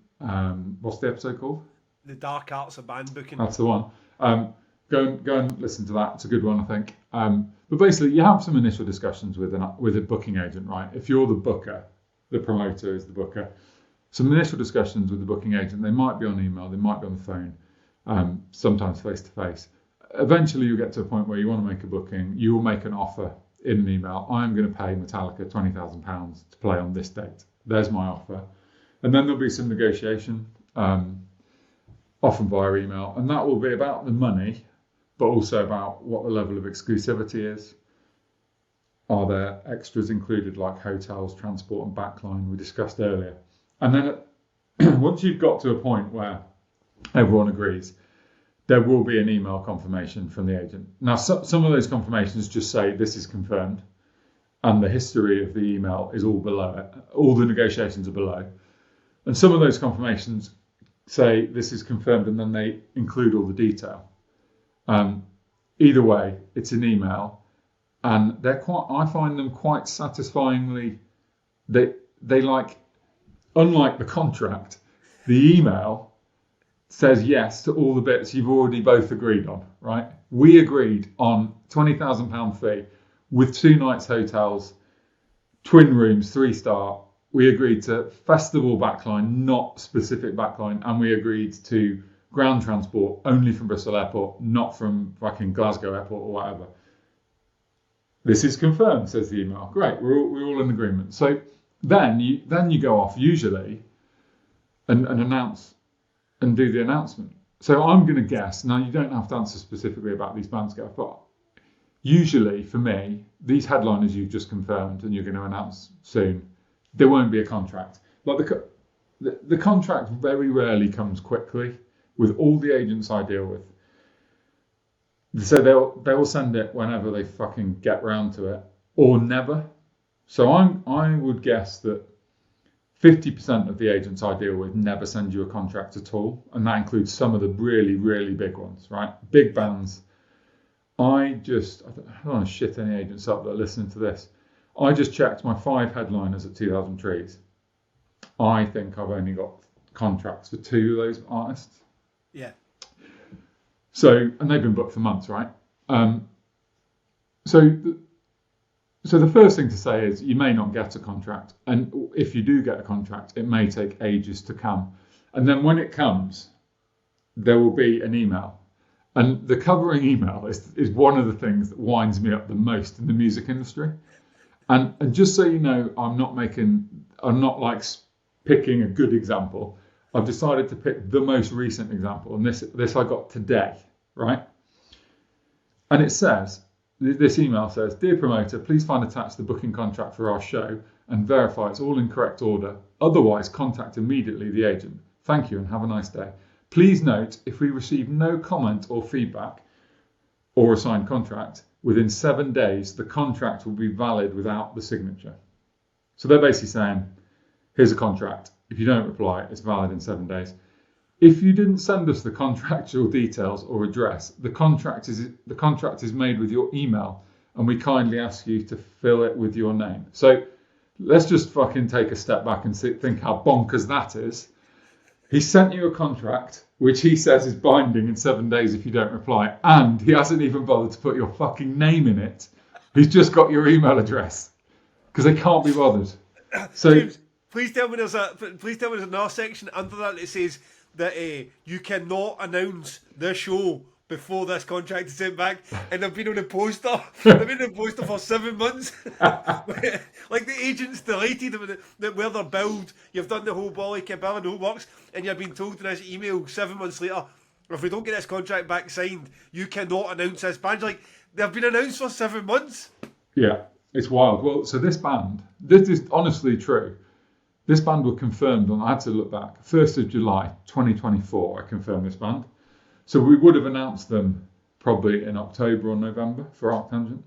what's the episode called? The Dark Arts of Band Booking. That's the one. Go and listen to that. It's a good one, I think. But basically, you have some initial discussions with a booking agent, right? If you're the booker, the promoter is the booker. Some initial discussions with the booking agent. They might be on email, they might be on the phone, sometimes face to face. Eventually, you get to a point where you want to make a booking. You will make an offer in an email. I'm going to pay Metallica £20,000 to play on this date. There's my offer. And then there'll be some negotiation, often via email. And that will be about the money, but also about what the level of exclusivity is. Are there extras included, like hotels, transport, and backline we discussed earlier? And then once you've got to a point where everyone agrees, there will be an email confirmation from the agent. Now, some of those confirmations just say this is confirmed, and the history of the email is all below it. All the negotiations are below. And some of those confirmations say this is confirmed, and then they include all the detail. Either way, it's an email, and I find them quite satisfyingly. They like, unlike the contract, the email says yes to all the bits you've already both agreed on, right? We agreed on £20,000 fee with 2 nights hotels, twin rooms, 3-star. We agreed to festival backline, not specific backline, and we agreed to ground transport only from Bristol Airport, not from fucking Glasgow Airport or whatever. This is confirmed, says the email. Great, we're all in agreement. So then you go off usually and announce and do the announcement. So I'm going to guess, now you don't have to answer specifically about these bands, Gav, but usually for me, these headliners you've just confirmed and you're going to announce soon, there won't be a contract. Like the contract very rarely comes quickly with all the agents I deal with. So they'll send it whenever they fucking get round to it, or never. So I would guess that 50% of the agents I deal with never send you a contract at all, and that includes some of the really, really big ones, right? Big bands. I don't want to shit any agents up that are listening to this. I just checked my 5 headliners at 2000 Trees. I think I've only got contracts for 2 of those artists. Yeah. So, and they've been booked for months, right? So the first thing to say is you may not get a contract, and if you do get a contract, it may take ages to come. And then when it comes, there will be an email. And the covering email is one of the things that winds me up the most in the music industry. And just so you know, I'm not like picking a good example. I've decided to pick the most recent example, and this I got today, right? And it says, this email says, "Dear promoter, please find attached the booking contract for our show and verify it's all in correct order. Otherwise, contact immediately the agent. Thank you and have a nice day. Please note, if we receive no comment or feedback or a signed contract, within 7 days, the contract will be valid without the signature." So they're basically saying, here's a contract. If you don't reply, it's valid in 7 days. If you didn't send us the contractual details or address, the contract is made with your email, and we kindly ask you to fill it with your name. So let's just fucking take a step back and think how bonkers that is. He sent you a contract, which he says is binding in 7 days if you don't reply, and he hasn't even bothered to put your fucking name in it. He's just got your email address because they can't be bothered. So James, please tell me there's another section under that says that you cannot announce the show before this contract is sent back, and they've been on the poster. They've been on the poster for 7 months. Like the agent's delighted that where they're billed, you've done the whole bollock, billing whole works, and you've been told in this email 7 months later, if we don't get this contract back signed, you cannot announce this band. Like, they've been announced for 7 months. Yeah, it's wild. Well, so this is honestly true. This band were confirmed on, I had to look back, 1st of July 2024, I confirmed this band. So we would have announced them probably in October or November for Arctangent.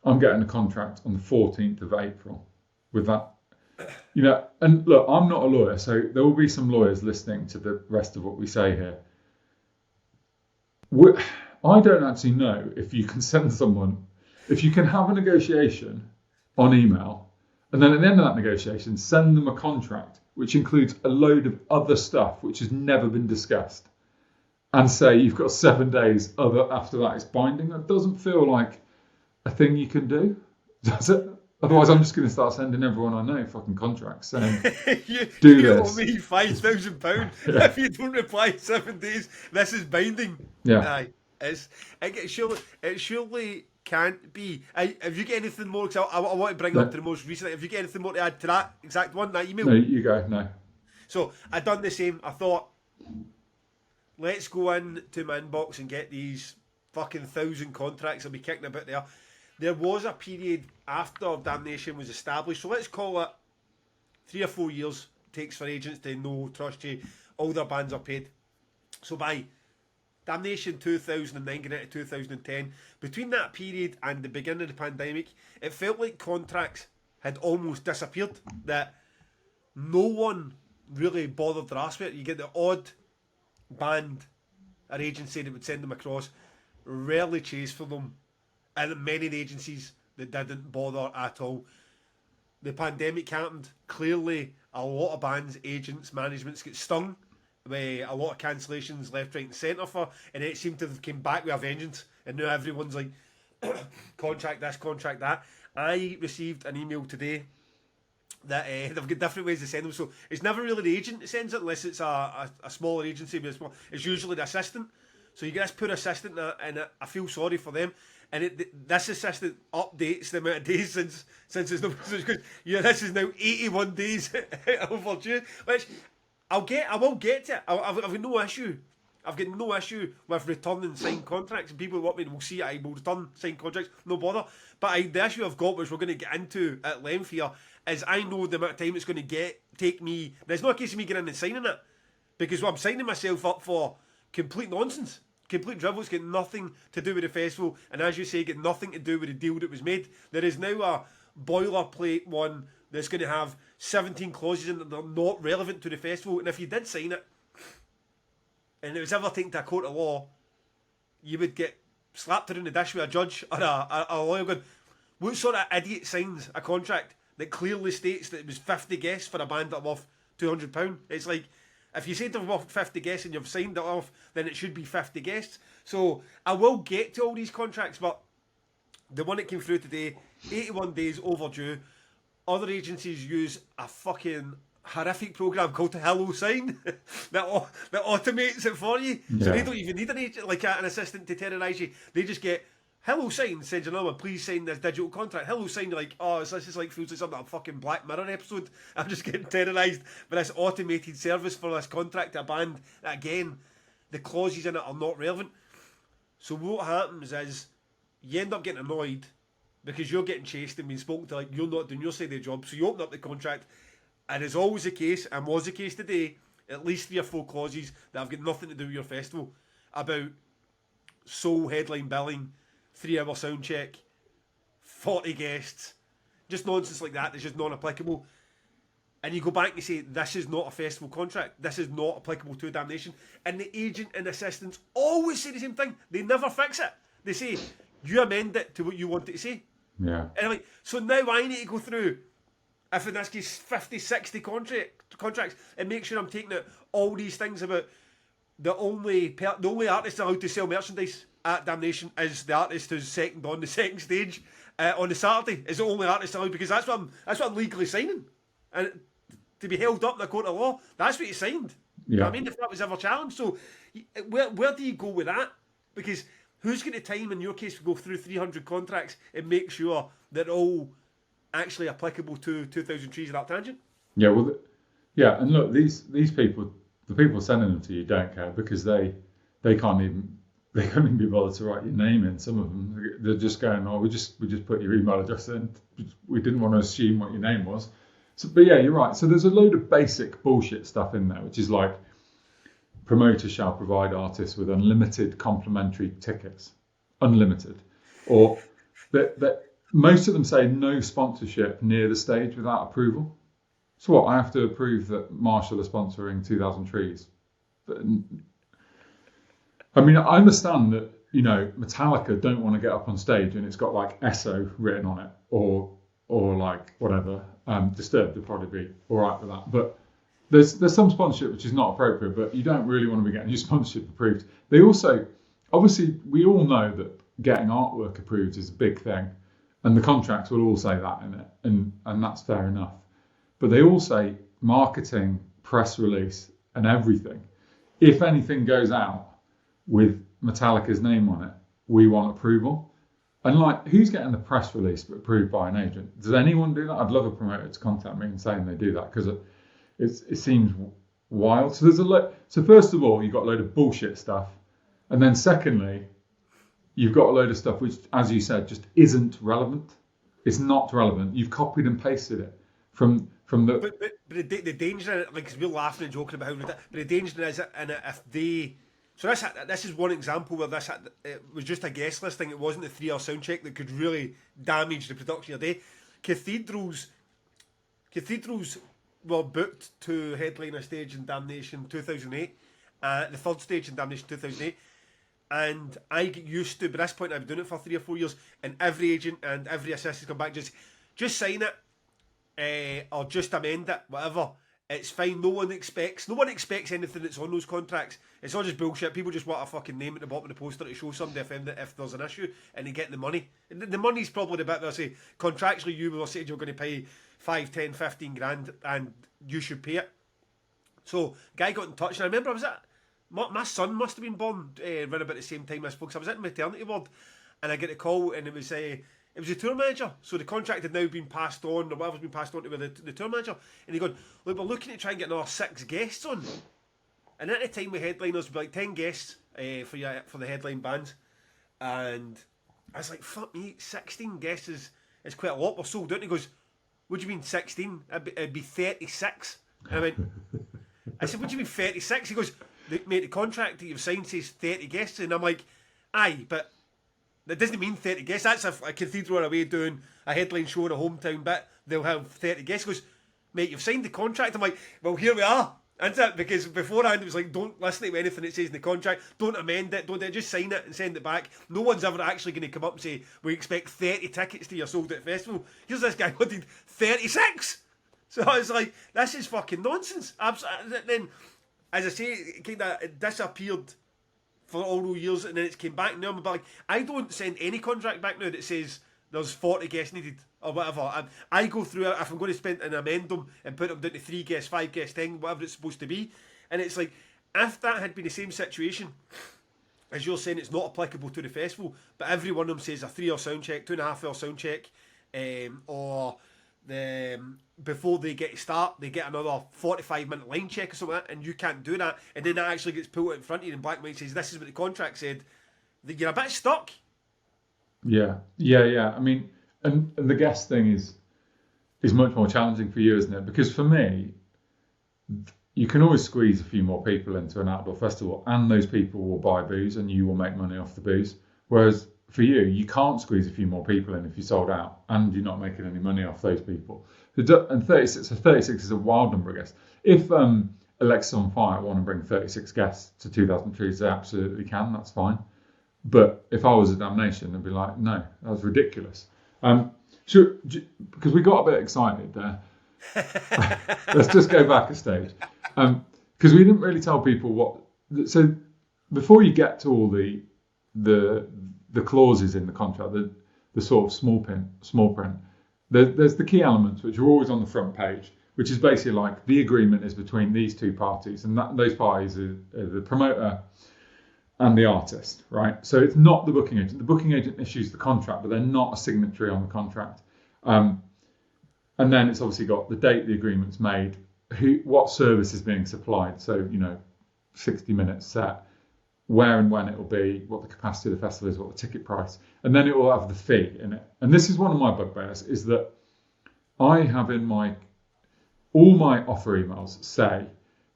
I'm getting a contract on the 14th of April with that. You know, and look, I'm not a lawyer, so there will be some lawyers listening to the rest of what we say here. I don't actually know if you can send someone, if you can have a negotiation on email, and then at the end of that negotiation, send them a contract which includes a load of other stuff which has never been discussed, and say you've got 7 days after that it's binding. That doesn't feel like a thing you can do, does it? Otherwise, I'm just going to start sending everyone I know fucking contracts saying, do this. You owe me £5,000 if you don't reply in 7 days. This is binding. Yeah. It surely can't be. Have you got anything more? Because I want to bring up to the most recent. Have you got anything more to add to that exact one, that email? No, you go. No. So I done the same. I thought, let's go into my inbox and get these fucking 1,000 contracts I'll be kicking about there. There was a period after Damnation was established, so let's call it 3 or 4 years it takes for agents to know, trust you, all their bands are paid. So by Damnation 2009 getting into 2010, between that period and the beginning of the pandemic, it felt like contracts had almost disappeared. That no one really bothered their ass with it. You get the odd band or agency that would send them across, rarely chased for them, and many of the agencies that didn't bother at all. The pandemic happened. Clearly, a lot of bands, agents, managements get stung with a lot of cancellations left, right, and centre for, and it seemed to have came back with a vengeance. And now everyone's like, contract this, contract that. I received an email today that they've got different ways to send them. So it's never really the agent that sends it, unless it's a smaller agency. But it's usually the assistant. So you get this poor assistant, and I feel sorry for them. And this assistant updates the amount of days since it's not. This is now 81 days overdue, which I will get to. I've got no issue. I've got no issue with returning signed contracts, and people who want me will see I will return signed contracts, no bother. But the issue I've got, which we're going to get into at length here, is I know the amount of time it's going to take me. There's not a case of me getting in and signing it, because I'm signing myself up for complete nonsense, complete drivel. It's got nothing to do with the festival, and as you say, got nothing to do with the deal that was made. There is now a boilerplate one that's going to have 17 clauses in it that are not relevant to the festival, and if you did sign it, and it was ever taken to a court of law, you would get slapped around the dish with a judge or a lawyer going, what sort of idiot signs a contract that clearly states that it was 50 guests for a band that are worth £200? It's like, if you say they're worth 50 guests and you've signed it off, then it should be 50 guests. So I will get to all these contracts, but the one that came through today, 81 days overdue. Other agencies use a fucking horrific program called Hello Sign that automates it for you. Yeah. So they don't even need an agent, like an assistant to terrorise you. They just get Hello Sign sends another one, please sign this digital contract. Hello Sign, you're like, oh, this is like feels like something like a fucking Black Mirror episode. I'm just getting terrorised by this automated service for this contract to a band that, again, the clauses in it are not relevant. So what happens is you end up getting annoyed because you're getting chased and being spoken to like you're not doing your side of the job. So you open up the contract, and it's always the case, and was the case today, at least 3 or 4 clauses that have got nothing to do with your festival about sole headline billing, 3-hour sound check, 40 guests, just nonsense like that that's just non-applicable. And you go back and you say, this is not a festival contract, this is not applicable to Damnation. And the agent and assistants always say the same thing. They never fix it. They say, you amend it to what you want it to say. Yeah. And I'm like, so now I need to go through, if in this case 50, 60 contracts, and make sure I'm taking out all these things about the only artist allowed to sell merchandise at Damnation is the artist who's second on the second stage on the Saturday is the only artist allowed, because that's what I'm legally signing, and to be held up in a court of law, that's what you signed. Yeah. You know what I mean, if that was ever challenged. So where do you go with that? Because who's going to time, in your case, to go through 300 contracts and make sure they're all actually applicable to 2000 Trees of That Tangent? Yeah, well, yeah, and look, these people, the people sending them to you don't care, because they can't even be bothered to write your name in. Some of them, they're just going, oh, we just put your email address in. We didn't want to assume what your name was. So, but yeah, you're right. So there's a load of basic bullshit stuff in there, which is like, promoters shall provide artists with unlimited complimentary tickets, unlimited, or that most of them say no sponsorship near the stage without approval. So what? I have to approve that Marshall are sponsoring 2000 Trees. But, I mean, I understand that, you know, Metallica don't want to get up on stage and it's got like ESO written on it, or like whatever. Disturbed would probably be all right with that. But there's some sponsorship which is not appropriate, but you don't really want to be getting your sponsorship approved. They also, obviously, we all know that getting artwork approved is a big thing, and the contracts will all say that in it, and that's fair enough. But they all say marketing, press release, and everything. If anything goes out with Metallica's name on it, we want approval. And like, who's getting the press release but approved by an agent? Does anyone do that? I'd love a promoter to contact me and saying they do that, because it seems wild. So there's a lot. So first of all, you've got a load of bullshit stuff, and then secondly, you've got a load of stuff which, as you said, just isn't relevant. It's not relevant. You've copied and pasted it from the. But the danger in it, like, 'cause we're laughing and joking about how, but the danger is in it, if they So this is one example where it was just a guest listing. It wasn't a 3-hour sound check that could really damage the production of your day. Cathedrals were booked to headline a stage in Damnation 2008, the third stage in Damnation 2008. And I get used to, by this point I've been doing it for 3 or 4 years, and every agent and every assistant come back just sign it, or just amend it, whatever. It's fine. No one expects anything that's on those contracts. It's all just bullshit. People just want a fucking name at the bottom of the poster to show somebody if there's an issue, and they get the money. And the money's probably the bit where I say contractually you were saying you're going to pay 5, 10, 15 grand, and you should pay it. So guy got in touch, and I remember I was at my son must have been born around about the same time as folks. I was at the maternity ward, and I get a call, and it was a tour manager. So the contract had now been passed on, or whatever's been passed on to the tour manager. And he goes, look, we're looking to try and get another 6 guests on. And at the time, with headliners would be like 10 guests for the headline bands. And I was like, fuck me, 16 guests is quite a lot. We're sold out. And he goes, what do you mean 16? It'd be 36. And I said, what do you mean 36? He goes, mate, the contract that you've signed says 30 guests. And I'm like, aye, but that doesn't mean 30 guests. That's a cathedral away doing a headline show in a hometown bit. They'll have 30 guests. He goes, mate, you've signed the contract. I'm like, well, here we are. Isn't it? Because beforehand it was like, don't listen to anything it says in the contract. Don't amend it. Don't just sign it and send it back. No one's ever actually going to come up and say, we expect 30 tickets to your sold out festival. Here's this guy wanted 36. So I was like, this is fucking nonsense. Then, as I say, it kind of disappeared for all those years, and then it came back. Now I'm like, I don't send any contract back now that says there's 40 guests needed or whatever. I go through it if I'm going to spend and amend them and put them down to 3 guests, 5 guests, 10, whatever it's supposed to be. And it's like, if that had been the same situation, as you're saying, it's not applicable to the festival, but every one of them says a 3-hour sound check, 2.5-hour sound check, or before they get to start, they get another 45-minute line check or something like that, and you can't do that, and then that actually gets pulled out in front of you and black and white says this is what the contract said. You're a bit stuck. Yeah. I mean, and the guest thing is much more challenging for you, isn't it? Because for me, you can always squeeze a few more people into an outdoor festival, and those people will buy booze, and you will make money off the booze. Whereas for you, you can't squeeze a few more people in if you sold out, and you're not making any money off those people. And 36 is a wild number of guests. If Alexis on Fire want to bring 36 guests to 2000 Trees, they absolutely can. That's fine. But if I was a Damnation, I'd be like, no, that was ridiculous. Sure, because we got a bit excited there. Let's just go back a stage. Because we didn't really tell people what. So before you get to all the clauses in the contract, the sort of small print, there's the key elements which are always on the front page, which is basically like the agreement is between these two parties, and those parties are the promoter and the artist, right? So it's not the booking agent. The booking agent issues the contract, but they're not a signatory on the contract. And then it's obviously got the date the agreement's made, what service is being supplied. So, 60 minutes set, where and when it will be, what the capacity of the festival is, what the ticket price, and then it will have the fee in it. And this is one of my bugbears, is that I have in all my offer emails say,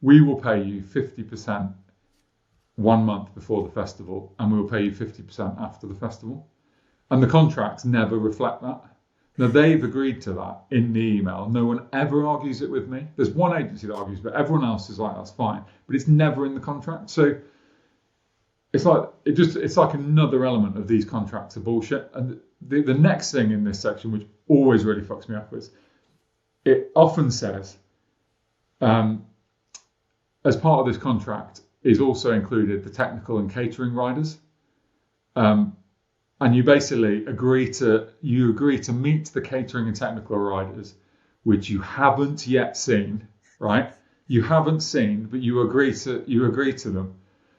we will pay you 50% 1 month before the festival, and we will pay you 50% after the festival. And the contracts never reflect that. Now, they've agreed to that in the email. No one ever argues it with me. There's one agency that argues, but everyone else is like, that's fine. But it's never in the contract. So it's like another element of these contracts are bullshit. And the next thing in this section, which always really fucks me up, is it often says, as part of this contract is also included the technical and catering riders. And you basically agree to meet the catering and technical riders, which you haven't yet seen, right? You haven't seen, but you agree to them.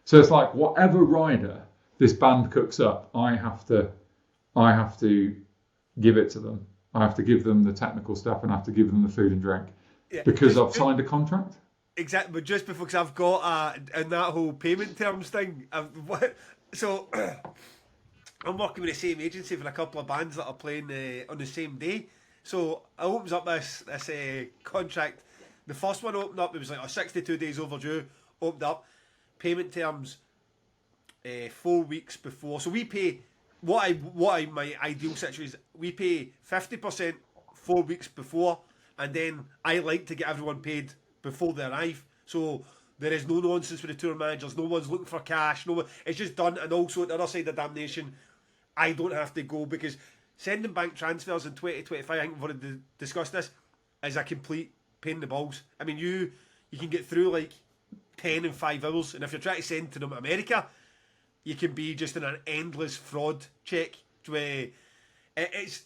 So it's like whatever rider this band cooks up, I have to give it to them. I have to give them the technical stuff, and I have to give them the food and drink, because I've signed a contract. Exactly, but just before, because I've got in that whole payment terms thing. So I'm working with the same agency for a couple of bands that are playing on the same day. So I opens up this contract. The first one opened up, it was like 62 days overdue. Opened up, payment terms 4 weeks before. So we pay my ideal situation is we pay 50% 4 weeks before, and then I like to get everyone paid before they arrive. So there is no nonsense with the tour managers. No one's looking for cash. No one, it's just done. And also at the other side of damnation, I don't have to go because sending bank transfers in 2025, I think we've already discussed this, is a complete pain in the balls. I mean, you can get through like 10 in 5 hours, and if you're trying to send to them America, you can be just in an endless fraud check. It's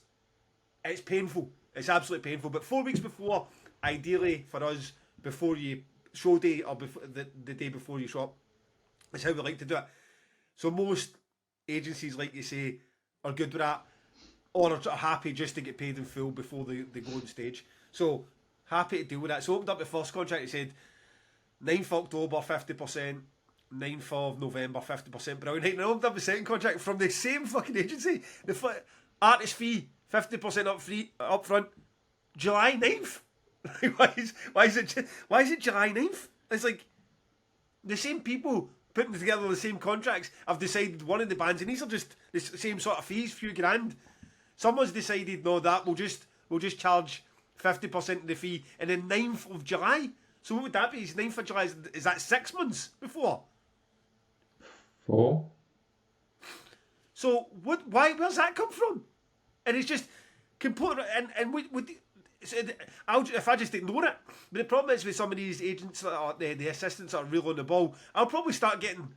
painful. It's absolutely painful. But 4 weeks before, ideally for us, before you show day or before the day before you show up, is how we like to do it. So most agencies, like you say, are good with that, or are happy just to get paid in full before they go on stage. So happy to deal with that. So opened up the first contract. It said 9th October 50%, 9th of November 50%. Brilliant. And I opened up the second contract from the same fucking agency. The artist fee 50% up front. July 9th. why is it July 9th? It's like the same people putting together the same contracts have decided one of the bands, and these are just the same sort of fees, few grand. Someone's decided no, that we'll just charge 50% of the fee, and then 9th of July. So what would that be? Is 9th of July? Is that 6 months before? 4. So where's that come from? And it's just complete. And if I just ignore it, but the problem is with some of these agents, the assistants that are real on the ball, I'll probably start getting,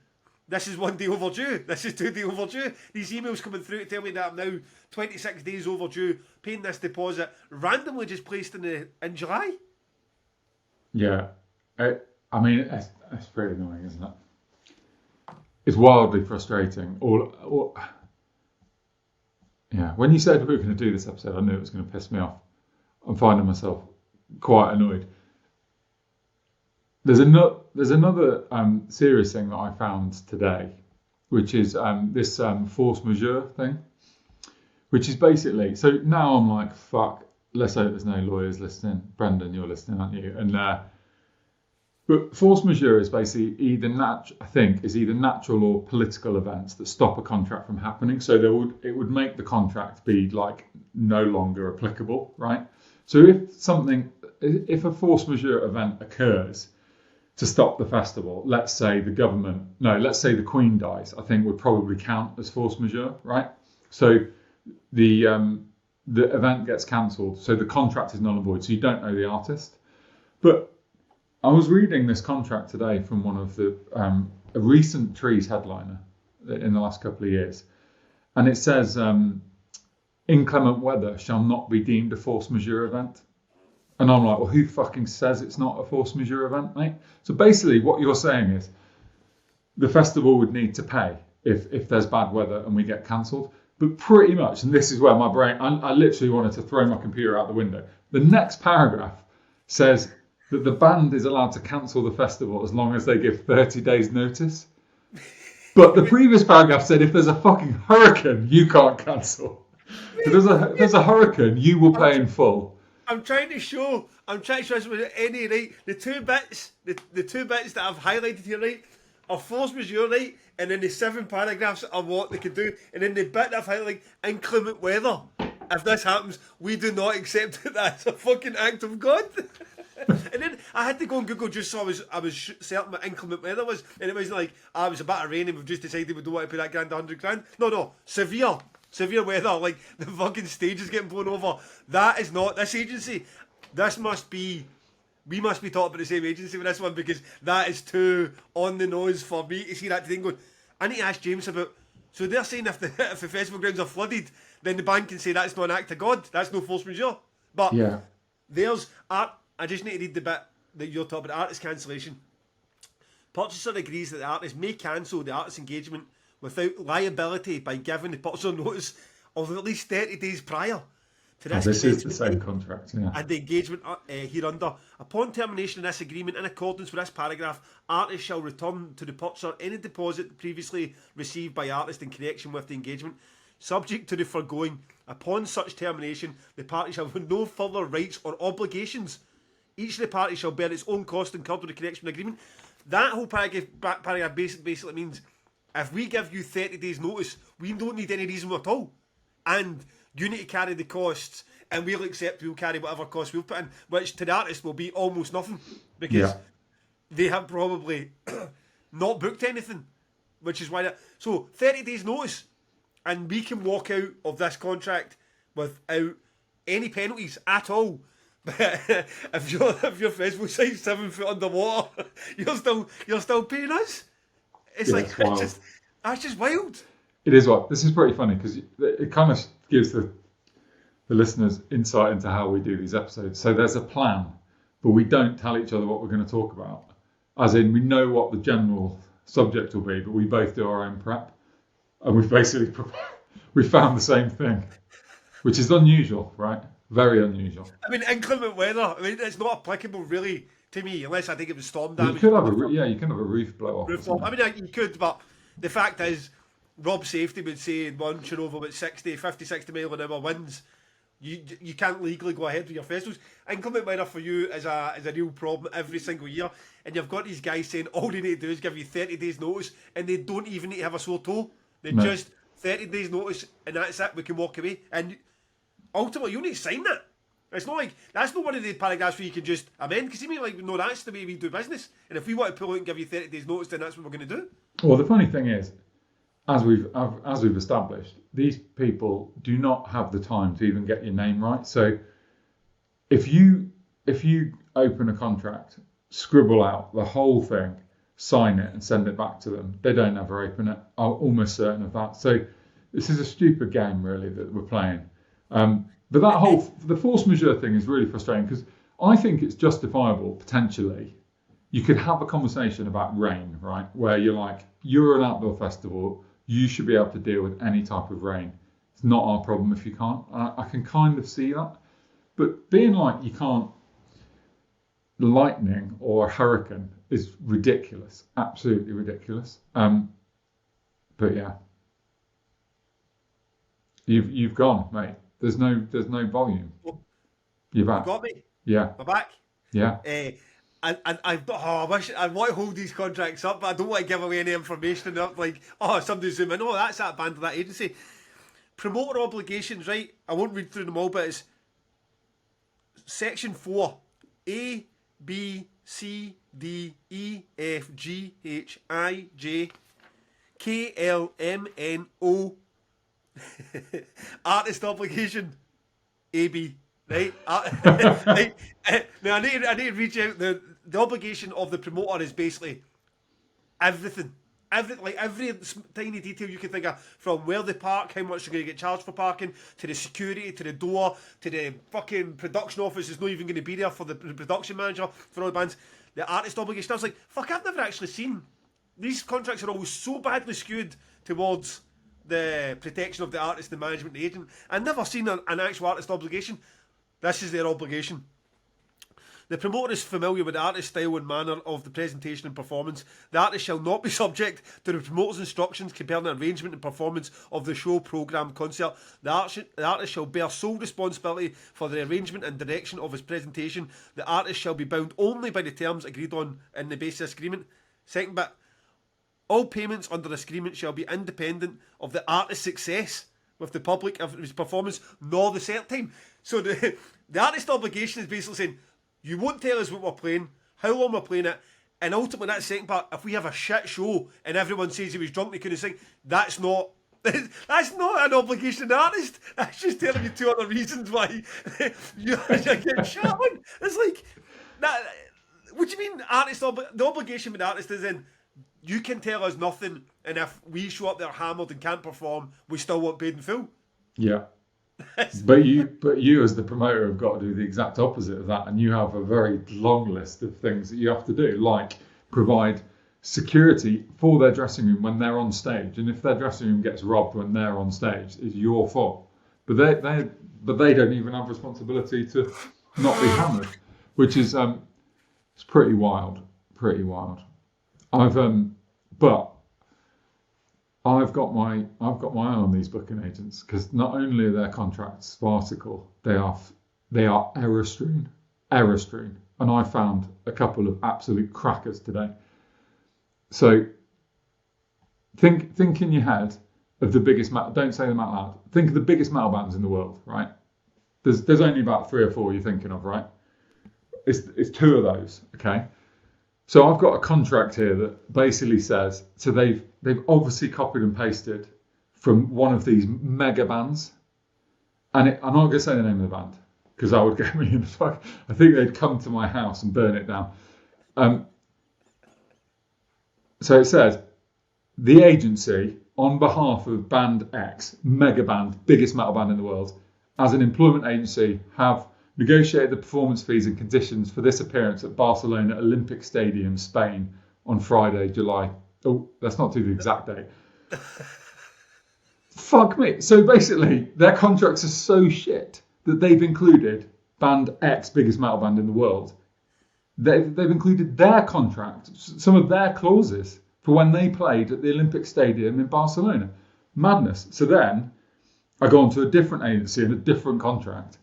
this is 1 day overdue, this is 2 day overdue. These emails coming through to tell me that I'm now 26 days overdue, paying this deposit, randomly just placed in July. Yeah, I mean, it's pretty annoying, isn't it? It's wildly frustrating. Yeah, when you said we were going to do this episode, I knew it was going to piss me off. I'm finding myself quite annoyed. There's another serious thing that I found today, which is this force majeure thing, which is basically, so now I'm like, fuck, let's hope there's no lawyers listening. Brendan, you're listening, aren't you? And but force majeure is basically either natural or political events that stop a contract from happening. So it would make the contract be like no longer applicable, right? So if a force majeure event occurs to stop the festival, let's say the Queen dies, I think would probably count as force majeure, right? So the event gets cancelled, so the contract is null and void, so you don't know the artist. But I was reading this contract today from one of a recent Trees headliner in the last couple of years, and it says inclement weather shall not be deemed a force majeure event. And I'm like, well, who fucking says it's not a force majeure event, mate? So basically what you're saying is the festival would need to pay if there's bad weather and we get cancelled. But pretty much, and this is where my brain, I literally wanted to throw my computer out the window. The next paragraph says that the band is allowed to cancel the festival as long as they give 30 days notice. But the previous paragraph said if there's a fucking hurricane, you can't cancel. If there's a hurricane, you will pay in full. I'm trying to show this with any right. The two bits that I've highlighted here, right, are force majeure, right, and then the 7 paragraphs are what they can do, and then the bit that I've highlighted, inclement weather. If this happens, we do not accept it. That's a fucking act of God. And then I had to go and Google just so I was certain what inclement weather was, and it was like, it was a bit of rain and we've just decided we don't want to pay that grand, 100 grand. No, severe weather, like the fucking stage is getting blown over. That is not this agency. We must be talking about the same agency with this one, because that is too on the nose for me to see that today and go, I need to ask James about, so they're saying if the festival grounds are flooded, then the band can say that's not an act of God, that's no force majeure. But yeah, there's art. I just need to read the bit that you're talking about, artist cancellation. Purchaser agrees that the artist may cancel the artist's engagement without liability by giving the purchaser notice of at least 30 days prior to this. This is the same contract, yeah. And the engagement hereunder. Upon termination of this agreement, in accordance with this paragraph, artist shall return to the purchaser any deposit previously received by artist in connection with the engagement. Subject to the foregoing, upon such termination, the party shall have no further rights or obligations. Each of the parties shall bear its own cost incurred with the connection with the agreement. That whole paragraph basically means if we give you 30 days notice, we don't need any reason at all. And you need to carry the costs, and we'll carry whatever costs we'll put in, which to the artist will be almost nothing, because they have probably not booked anything, which is why so 30 days notice, and we can walk out of this contract without any penalties at all. But if your festival site's 7 foot underwater, you're still paying us. It's that's just wild. It is wild. This is pretty funny because it kind of gives the listeners insight into how we do these episodes. So there's a plan, but we don't tell each other what we're going to talk about. As in, we know what the general subject will be, but we both do our own prep, and we've basically we found the same thing, which is unusual, right? Very unusual. I mean, inclement weather. I mean, it's not applicable really to me, unless I think it was storm damage. You could have you can have a roof blow off. I mean, you could, but the fact is, Rob Safety would say once you're over about 60 mile an hour winds, you can't legally go ahead with your festivals. Inclement weather for you is a real problem every single year, and you've got these guys saying all they need to do is give you 30 days notice, and they don't even need to have a sore toe. They just 30 days notice, and that's it. We can walk away, and ultimately you need to sign that. It's not like that's not one of the paragraphs where you can just amend, because you mean like no, that's the way we do business, and if we want to pull out and give you 30 days notice, then that's what we're going to do. Well, the funny thing is, as we've established, these people do not have the time to even get your name right. So if you open a contract, scribble out the whole thing, sign it and send it back to them, they don't ever open it. I'm almost certain of that. So this is a stupid game really that we're playing. But the force majeure thing is really frustrating, because I think it's justifiable potentially. You could have a conversation about rain, right? Where you're an outdoor festival, you should be able to deal with any type of rain. It's not our problem if you can't. I can kind of see that. But being like you can't, lightning or a hurricane is ridiculous, absolutely ridiculous. But yeah, you've gone, mate. There's no volume. You're back. You got me. Yeah. I'm back. Yeah. And I wish I want to hold these contracts up, but I don't want to give away any information. And like, somebody's zooming. Oh, that's that band of that agency. Promoter obligations, right? I won't read through them all, but it's section 4, A, B, C, D, E, F, G, H, I, J, K, L, M, N, O. Artist obligation, A, B. Right? Right? Now I need to read you out. The obligation of the promoter is basically everything. Every tiny detail you can think of, from where they park, how much they're going to get charged for parking, to the security, to the door, to the fucking production office is not even going to be there for the production manager for all the bands. The artist obligation, I was like, fuck, I've never actually seen. These contracts are always so badly skewed towards the protection of the artist, the management, the agent. I've never seen an actual artist obligation. This is their obligation. The promoter is familiar with the artist's style and manner of the presentation and performance. The artist shall not be subject to the promoter's instructions concerning arrangement and performance of the show, programme, concert. The artist shall bear sole responsibility for the arrangement and direction of his presentation. The artist shall be bound only by the terms agreed on in the basis agreement. Second bit, all payments under this agreement shall be independent of the artist's success with the public of his performance, nor the set time. So the artist obligation is basically saying, you won't tell us what we're playing, how long we're playing it, and ultimately that second part, if we have a shit show and everyone says he was drunk, they couldn't sing, that's not an obligation of the artist. That's just telling you 2 other reasons why you get shot on. It's like, that. What do you mean the obligation with the artist is in, you can tell us nothing, and if we show up there hammered and can't perform, we still want paid in full. Yeah. But you as the promoter have got to do the exact opposite of that, and you have a very long list of things that you have to do, like provide security for their dressing room when they're on stage, and if their dressing room gets robbed when they're on stage, it's your fault. But they don't even have responsibility to not be hammered, which is it's pretty wild. I've got my eye on these booking agents, because not only are their contracts farcical, they are error strewn, and I found a couple of absolute crackers today. So think in your head of the biggest metal. Don't say them out loud. Think of the biggest metal bands in the world, right? There's only about 3 or 4 you're thinking of, right? It's 2 of those, okay? So I've got a contract here that basically says, so they've obviously copied and pasted from one of these mega bands, and I'm not going to say the name of the band because that would get me in the fuck. I think they'd come to my house and burn it down. So it says, the agency, on behalf of band X, mega band, biggest metal band in the world, as an employment agency, have negotiated the performance fees and conditions for this appearance at Barcelona Olympic Stadium, Spain, on Friday, July. Oh, let's not do the exact date. Fuck me. So basically, their contracts are so shit that they've included band X, biggest metal band in the world. They've included their contract, some of their clauses, for when they played at the Olympic Stadium in Barcelona. Madness. So then I go on to a different agency and a different contract,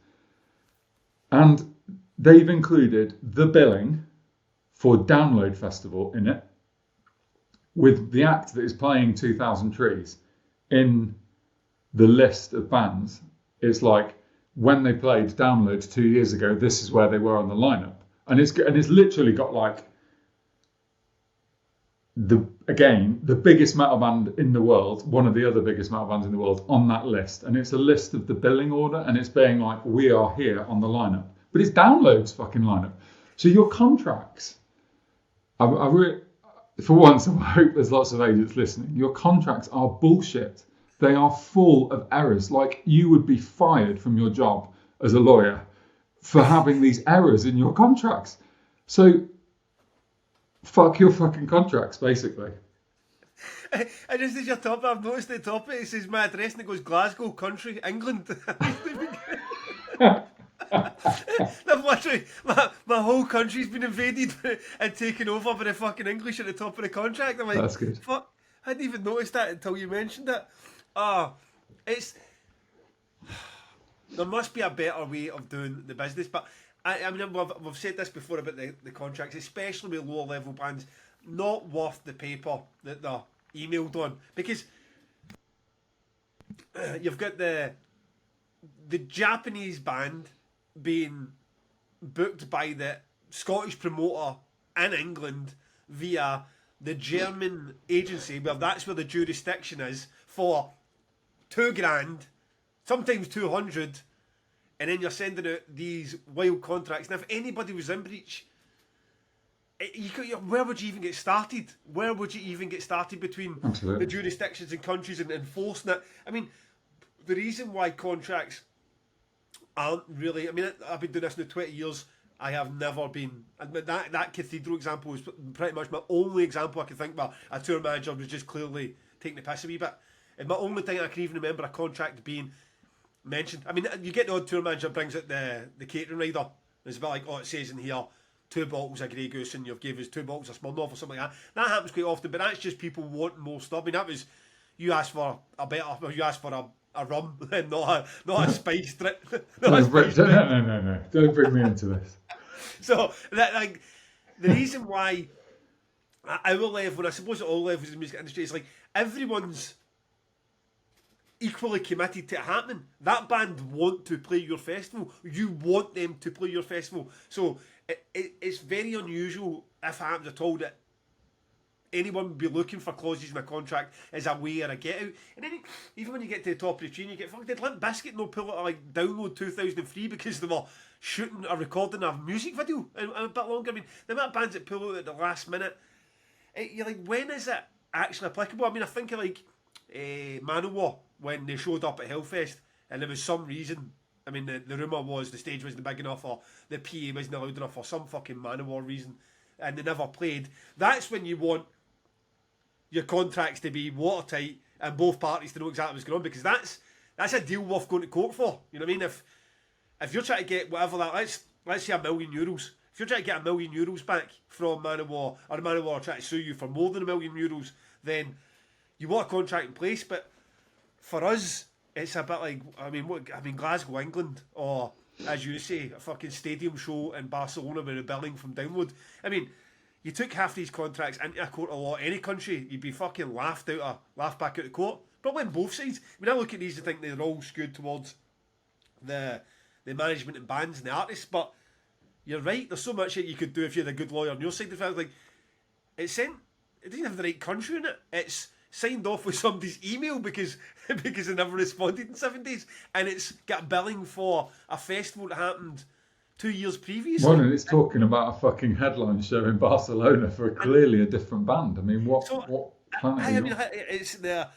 and they've included the billing for Download Festival in it, with the act that is playing 2000 Trees in the list of bands. It's like, when they played Download 2 years ago, this is where they were on the lineup. And it's literally got like the biggest metal band in the world, one of the other biggest metal bands in the world, on that list. And it's a list of the billing order, and it's being like, we are here on the lineup. But it's Download's fucking lineup. So your contracts, for once, I hope there's lots of agents listening. Your contracts are bullshit. They are full of errors. Like, you would be fired from your job as a lawyer for having these errors in your contracts. So, fuck your fucking contracts, basically. And just as your top, I've noticed the top it says my address and it goes Glasgow, country, England. They've literally, my whole country's been invaded and taken over by the fucking English at the top of the contract. I'm like, that's good. Fuck, I hadn't even noticed that until you mentioned it. There must be a better way of doing the business, but I mean, we've said this before about the contracts, especially with lower level bands, not worth the paper that they're emailed on, because you've got the Japanese band being booked by the Scottish promoter in England via the German agency, well, that's where the jurisdiction is, for $2,000, sometimes 200, and then you're sending out these wild contracts. And if anybody was in breach, where would you even get started? Where would you even get started between Absolutely. the jurisdictions and countries and enforcing it? I mean, the reason why contracts aren't really, I mean, I've been doing this now 20 years. I have never been, that Cathedral example is pretty much my only example I can think of. A tour manager was just clearly taking the piss a wee bit. And my only thing I can even remember a contract being mentioned. I mean, you get the odd tour manager brings out the catering rider. It's a bit like, it says in here, 2 bottles of Grey Goose and you've gave us 2 bottles of Smirnoff or something like that. That happens quite often, but that's just people wanting more stuff. I mean, that was, you asked for you asked for a rum and not a spice drip. No, don't bring me into this. So, that, like, the reason why at our level, and I suppose at all levels in the music industry, is like everyone's equally committed to it happening. That band want to play your festival. You want them to play your festival. So it's very unusual, if it happens at all, that anyone would be looking for clauses in a contract as a way or a get out. And then even when you get to the top of the tree, you get, fuck, did Limp Bizkit no pull it like Download 2003 because they were shooting or recording a music video and a bit longer? I mean, the amount of bands that pull out at the last minute, you're like, when is it actually applicable? I mean, I think of like Manowar, when they showed up at Hellfest and there was some reason, I mean, the rumour was the stage wasn't big enough or the PA wasn't loud enough or some fucking Manowar reason, and they never played. That's when you want your contracts to be watertight and both parties to know exactly what's going on, because that's a deal worth going to court for. You know what I mean? If you're trying to get whatever that, let's say €1 million, if you're trying to get €1 million back from Manowar, or Manowar are trying to sue you for more than €1 million, then you want a contract in place. But for us, it's a bit like, I mean Glasgow, England, or as you say, a fucking stadium show in Barcelona with a billing from Download. I mean, you took half these contracts into a court of law, any country, you'd be fucking laughed back out of court. Probably on both sides. I mean, I look at these and think they're all skewed towards the management and bands and the artists, but you're right, there's so much that you could do if you had a good lawyer on your side. The fact, like, it didn't have the right country in it. It's signed off with somebody's email because they never responded in 7 days, and it's got billing for a festival that happened 2 years previously. Well, and it's talking about a fucking headline show in Barcelona for clearly a different band. I mean, what planet are you on? It's they're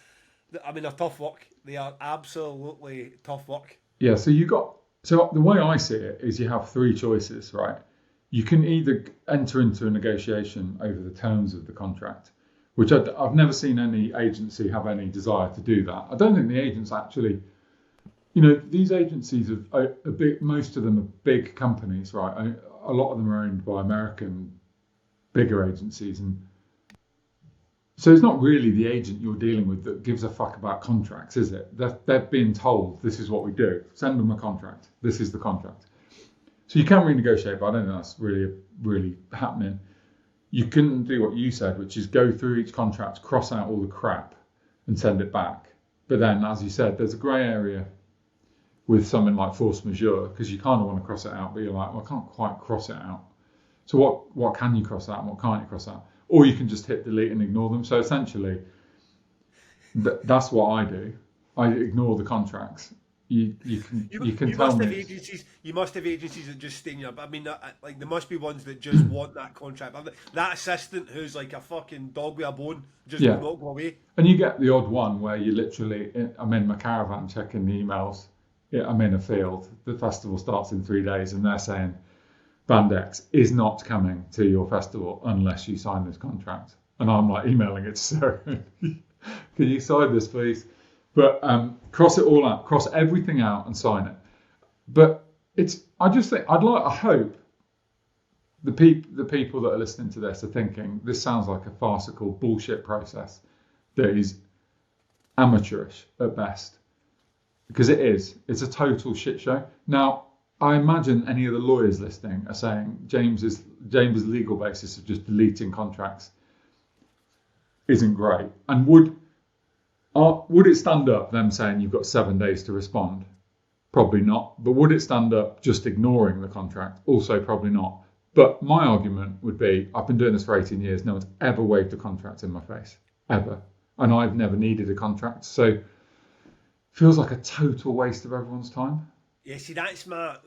tough work. They are absolutely tough work. Yeah, so the way I see it is you have three choices, right? You can either enter into a negotiation over the terms of the contract, which I've never seen any agency have any desire to do that. I don't think the agents actually, these agencies are most of them are big companies, right? A lot of them are owned by American bigger agencies, and so it's not really the agent you're dealing with that gives a fuck about contracts, is it? They're being told this is what we do. Send them a contract. This is the contract. So you can renegotiate, but I don't think that's really happening. You can do what you said, which is go through each contract, cross out all the crap, and send it back. But then, as you said, there's a grey area with something like force majeure, because you kind of want to cross it out, but you're like, well, I can't quite cross it out. So what can you cross out and what can't you cross out? Or you can just hit delete and ignore them. So essentially, that's what I do. I ignore the contracts. You tell me. You must have agencies that just stay in your. I mean, like there must be ones that just want that contract. That assistant who's like a fucking dog with a bone just will not go away. And you get the odd one where you literally, I'm in my caravan checking the emails. I'm in a field. The festival starts in 3 days, and they're saying Band X is not coming to your festival unless you sign this contract. And I'm like emailing it to Sarah. Can you sign this, please? But cross it all out, cross everything out and sign it. But I hope the people that are listening to this are thinking this sounds like a farcical bullshit process that is amateurish at best. Because it is. It's a total shit show. Now, I imagine any of the lawyers listening are saying James's legal basis of just deleting contracts isn't great. And would it stand up, them saying you've got 7 days to respond? Probably not. But would it stand up just ignoring the contract? Also probably not. But my argument would be, I've been doing this for 18 years. No one's ever waived a contract in my face. Ever. And I've never needed a contract. So it feels like a total waste of everyone's time. Yeah, see, that's my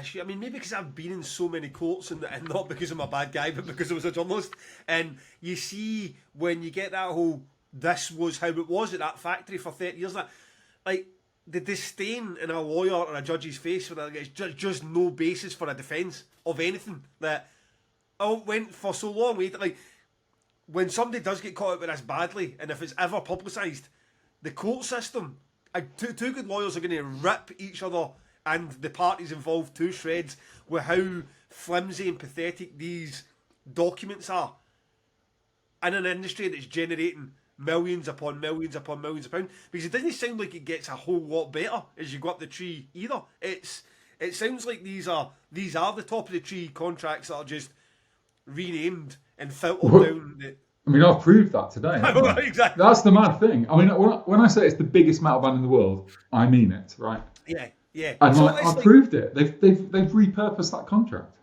issue. I mean, maybe because I've been in so many courts and not because I'm a bad guy, but because I was a journalist. And you see, when you get that whole, this was how it was at that factory for 30 years, like the disdain in a lawyer or a judge's face for that, it's just no basis for a defence of anything. That went for so long. Like, when somebody does get caught out with this badly, and if it's ever publicised, the court system, two good lawyers are going to rip each other and the parties involved to shreds with how flimsy and pathetic these documents are in an industry that's generating millions upon millions upon millions of pounds. Because it doesn't sound like it gets a whole lot better as you go up the tree either. It sounds like these are the top of the tree contracts that are just renamed and filtered down the... I mean, I've proved that today. Exactly. That's the mad thing. I mean, when I say it's the biggest metal band in the world, I mean it, right? Yeah. And so I've proved it. They've repurposed that contract.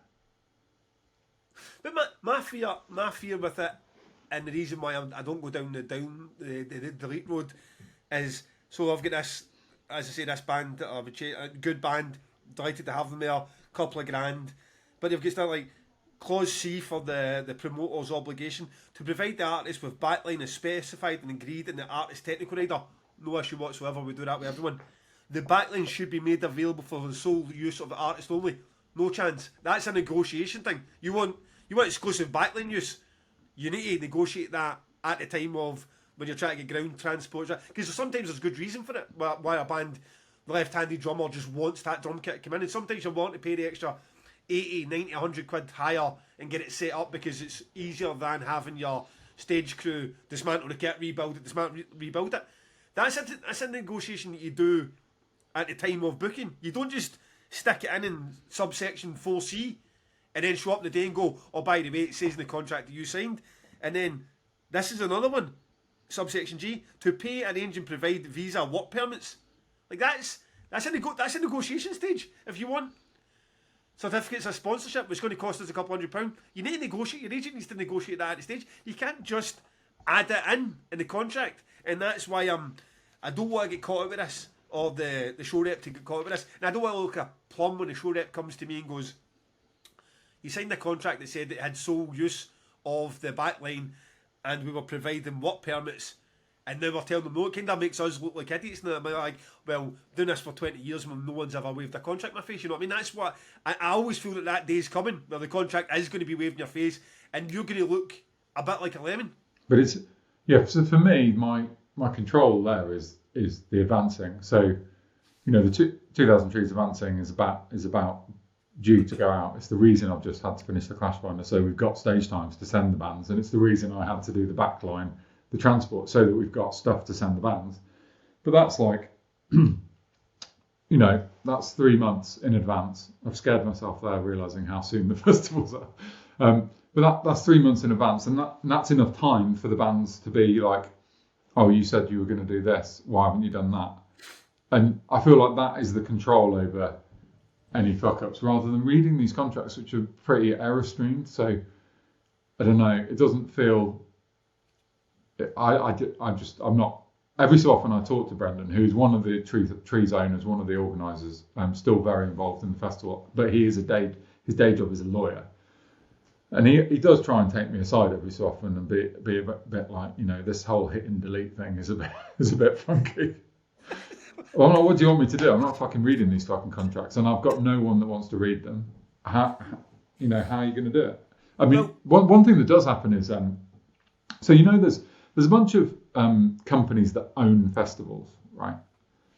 But my fear with it, and the reason why I don't go down the delete road, is so I've got this, as I say, this band, a good band, delighted to have them there, couple of grand, but they've got stuff like Clause C for the promoter's obligation to provide the artist with backline as specified and agreed in the artist technical rider. No issue whatsoever, we do that with everyone. The backline should be made available for the sole use of the artist only. No chance. That's a negotiation thing. You want exclusive backline use. You need to negotiate that at the time of when you're trying to get ground transport. Because sometimes there's good reason for it. Why a band, the left-handed drummer just wants that drum kit to come in. And sometimes you want to pay the extra 80, 90, 100 quid higher and get it set up because it's easier than having your stage crew dismantle the kit, rebuild it. That's a negotiation that you do at the time of booking. You don't just stick it in subsection 4C and then show up the day and go, oh, by the way, it says in the contract that you signed. And then this is another one, subsection G, to pay, arrange and provide visa work permits. Like that's a negotiation stage. If you want certificates of sponsorship, which is going to cost us a couple £100, you need to negotiate. Your agent needs to negotiate that at the stage. You can't just add it in the contract, and that's why I don't want to get caught out with this, or the show rep to get caught out with this. And I don't want to look a plum when the show rep comes to me and goes, you signed a contract that said it had sole use of the back line and we were providing work permits, and now we're telling them no. It kind of makes us look like idiots. And I'm like, well, doing this for 20 years when no one's ever waved a contract in my face, you know what I mean? That's what I always feel that day's coming where the contract is going to be waved in your face and you're going to look a bit like a lemon. But it's, yeah, so for me, my control there is the advancing. So, the 2000 Trees advancing is about due to go out. It's the reason I've just had to finish the Clash Finder, so we've got stage times to send the bands, and it's the reason I had to do the backline, the transport, so that we've got stuff to send the bands. But that's like, that's 3 months in advance. I've scared myself there, realising how soon the festivals are. But that's 3 months in advance, and that's enough time for the bands to be like, oh, you said you were going to do this, why haven't you done that? And I feel like that is the control over any fuck-ups, rather than reading these contracts, which are pretty error-streamed. So, I don't know, it doesn't feel... I'm not... Every so often I talk to Brendan, who's one of the trees owners, one of the organisers, still very involved in the festival, but his day job is a lawyer. And he does try and take me aside every so often and be a bit like, this whole hit and delete thing is a bit funky. Well, what do you want me to do? I'm not fucking reading these fucking contracts, and I've got no one that wants to read them. How are you going to do it? I mean, one thing that does happen is, so there's a bunch of companies that own festivals, right?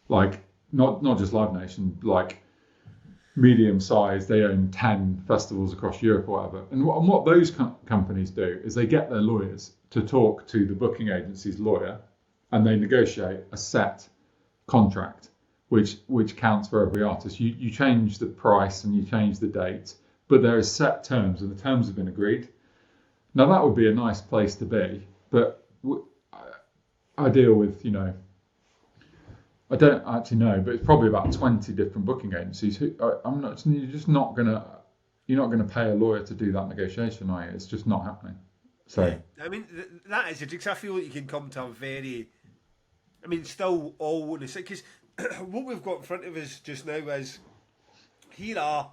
Like not just Live Nation, like medium size. They own 10 festivals across Europe or whatever. And what those companies do is they get their lawyers to talk to the booking agency's lawyer, and they negotiate a set contract which counts for every artist. You change the price and you change the date, but there are set terms, and the terms have been agreed. Now that would be a nice place to be, but I deal with, I don't actually know, but it's probably about 20 different booking agencies. You're not gonna pay a lawyer to do that negotiation, are you? It's just not happening. So I mean, that is it, because I feel like you can come to a very, still all in the same, because what we've got in front of us just now is, here are,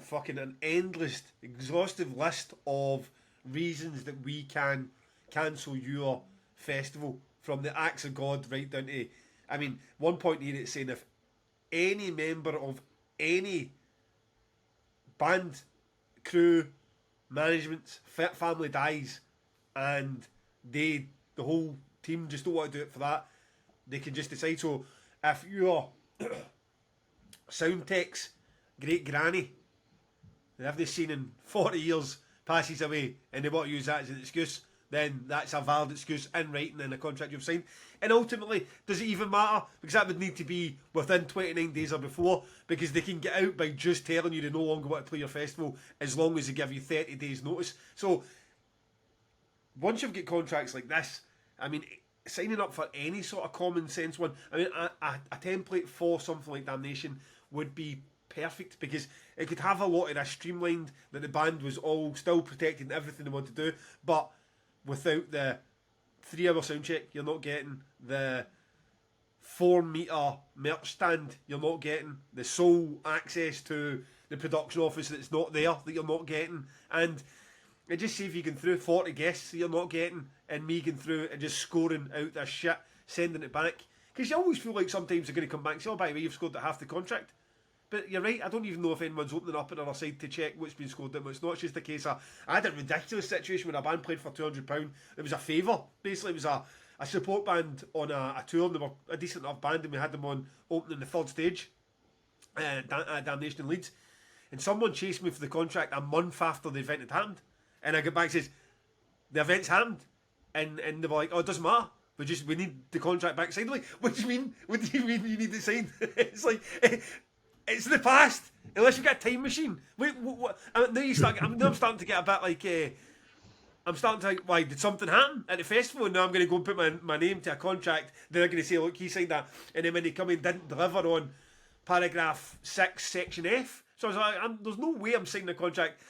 fucking an endless, exhaustive list of reasons that we can cancel your festival, from the acts of God right down to, one point here it's saying if any member of any band, crew, management, family dies, and the whole team just don't want to do it for that, they can just decide. So if your sound tech's great granny, they haven't seen in 40 years, passes away, and they want to use that as an excuse, then that's a valid excuse in writing in a contract you've signed. And ultimately, does it even matter? Because that would need to be within 29 days or before, because they can get out by just telling you they no longer want to play your festival as long as they give you 30 days notice. So once you've got contracts like this, signing up for any sort of common sense one, a template for something like Damnation would be perfect, because it could have a lot of this streamlined, that the band was all still protecting everything they want to do, but without the 3-hour sound check, you're not getting the 4-metre merch stand, you're not getting the sole access to the production office that's not there, that you're not getting, and it just see if you can through 40 guests that you're not getting, and me going through and just scoring out this shit, sending it back, because you always feel like sometimes they're going to come back and say, oh, by the way, you've scored at half the contract. But you're right, I don't even know if anyone's opening up on the other side to check what's been scored and what's not. It's just a case of, I had a ridiculous situation when a band played for £200. It was a favour. Basically, it was a support band on a tour, and they were a decent enough band, and we had them on opening the third stage, Damnation in Leeds. And someone chased me for the contract a month after the event had happened. And I got back and says, the event's happened. And they were like, oh, it doesn't matter. We need the contract back signed. Like, what do you mean? What do you mean you need it signed? It's like... It's the past. Unless you've got a time machine. Wait, what? I'm starting to get a bit like. I'm starting to think, why did something happen at the festival? And now I'm going to go and put my name to a contract. They're going to say, look, he signed that, and then when they come in, didn't deliver on paragraph 6, section F. So I was like, there's no way I'm signing a contract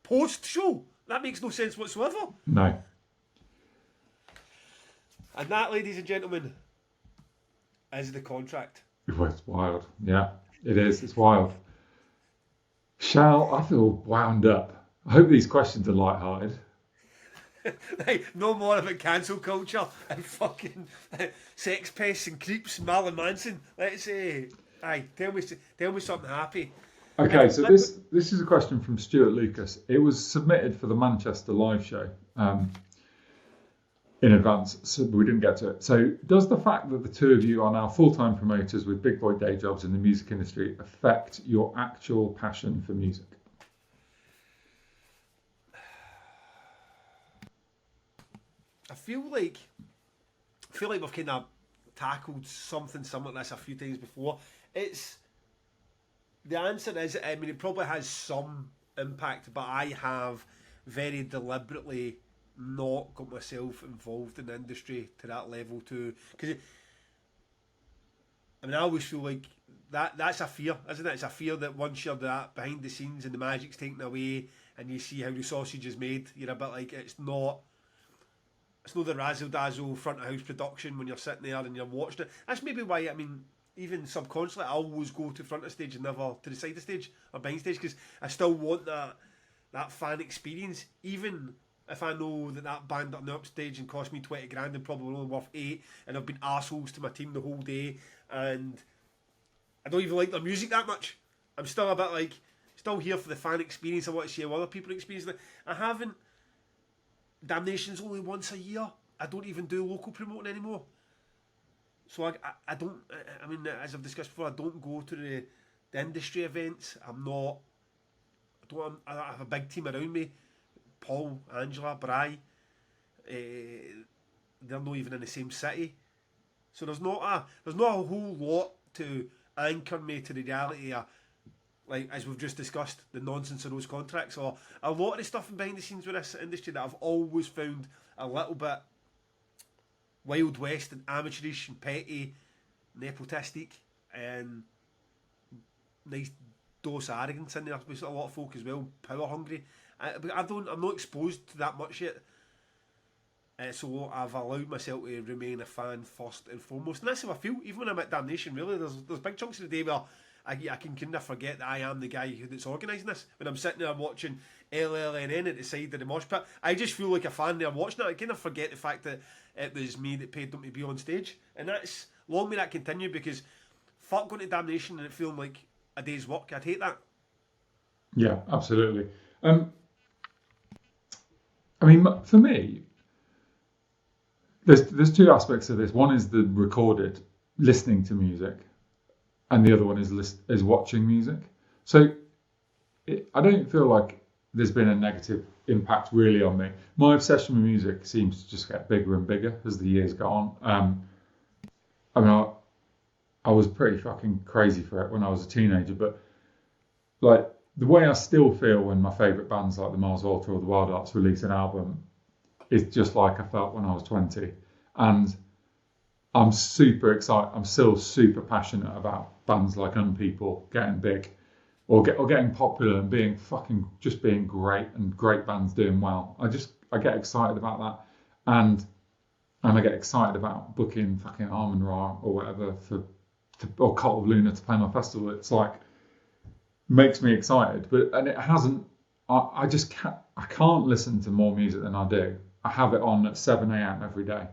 post-show. That makes no sense whatsoever. No. And that, ladies and gentlemen, is the contract. It's wild. Yeah, it is. It's wild. I feel wound up. I hope these questions are light-hearted. Hey, no more about cancel culture and fucking sex pests and creeps, Marilyn Manson. Let's tell me something happy. Okay, so this is a question from Stuart Lucas. It was submitted for the Manchester live show in advance, so we didn't get to it. So, does the fact that the two of you are now full-time promoters with big boy day jobs in the music industry affect your actual passion for music? I feel like we've kind of tackled something similar to this a few times before. The answer is, I mean, it probably has some impact, but I have very deliberately not got myself involved in the industry to that level too. Because, I mean, I always feel like that's a fear, isn't it? It's a fear that once you're that behind the scenes and the magic's taken away and you see how the sausage is made, you're a bit like, it's not the razzle-dazzle front of house production when you're sitting there and you're watching it. That's maybe why, I mean, even subconsciously, I always go to front of stage and never to the side of stage or behind stage, because I still want that fan experience, even if I know that band up on the upstage and cost me 20 grand and probably only worth 8, and I've been arseholes to my team the whole day, and I don't even like their music that much. I'm still a bit like, still here for the fan experience. I want to see how other people experience it. I haven't. Damnation's only once a year. I don't even do local promoting anymore. So I don't, I mean, as I've discussed before, I don't go to the industry events. I have a big team around me. Paul, Angela, Bri, they're not even in the same city. So there's not a whole lot to anchor me to the reality of, like, as we've just discussed, the nonsense of those contracts, or a lot of the stuff behind the scenes with this industry that I've always found a little bit Wild West and amateurish and petty, nepotistic, and nice dose of arrogance in there with a lot of folk as well, power hungry. I'm not exposed to that much yet. So I've allowed myself to remain a fan first and foremost, and that's how I feel. Even when I'm at Damnation, really, there's big chunks of the day where I can kind of forget that I am the guy that's organising this. When I'm sitting there watching LLNN at the side of the mosh pit, I just feel like a fan there watching it. I kind of forget the fact that it was me that paid them to be on stage. And that's, long may that continue, because fuck going to Damnation and it feeling like a day's work. I'd hate that. Yeah, absolutely. I mean, for me, there's two aspects of this. One is the recorded, listening to music, and the other one is watching music. So I don't feel like there's been a negative impact really on me. My obsession with music seems to just get bigger and bigger as the years go on. I mean, I was pretty fucking crazy for it when I was a teenager, but like the way I still feel when my favourite bands like the Mars Volta or the Wild Arts release an album is just like I felt when I was 20. And I'm super excited. I'm still super passionate about bands like Unpeople getting big, or getting popular and being great, and great bands doing well. I get excited about that, and I get excited about booking fucking Arm & Ra or whatever or Cult of Luna to play my festival. It's like makes me excited, and it hasn't. I just can't listen to more music than I do. I have it on at 7 a.m. every day.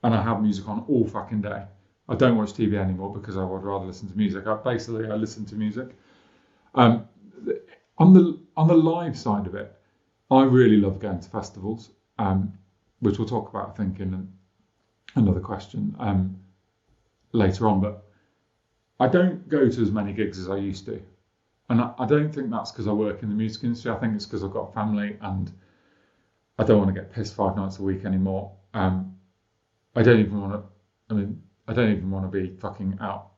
And I have music on all fucking day. I don't watch TV anymore because I would rather listen to music. I listen to music. On the live side of it, I really love going to festivals, which we'll talk about, I think, in another question later on. But I don't go to as many gigs as I used to. And I don't think that's because I work in the music industry. I think it's because I've got a family and I don't want to get pissed 5 nights a week anymore. I don't even want to be fucking out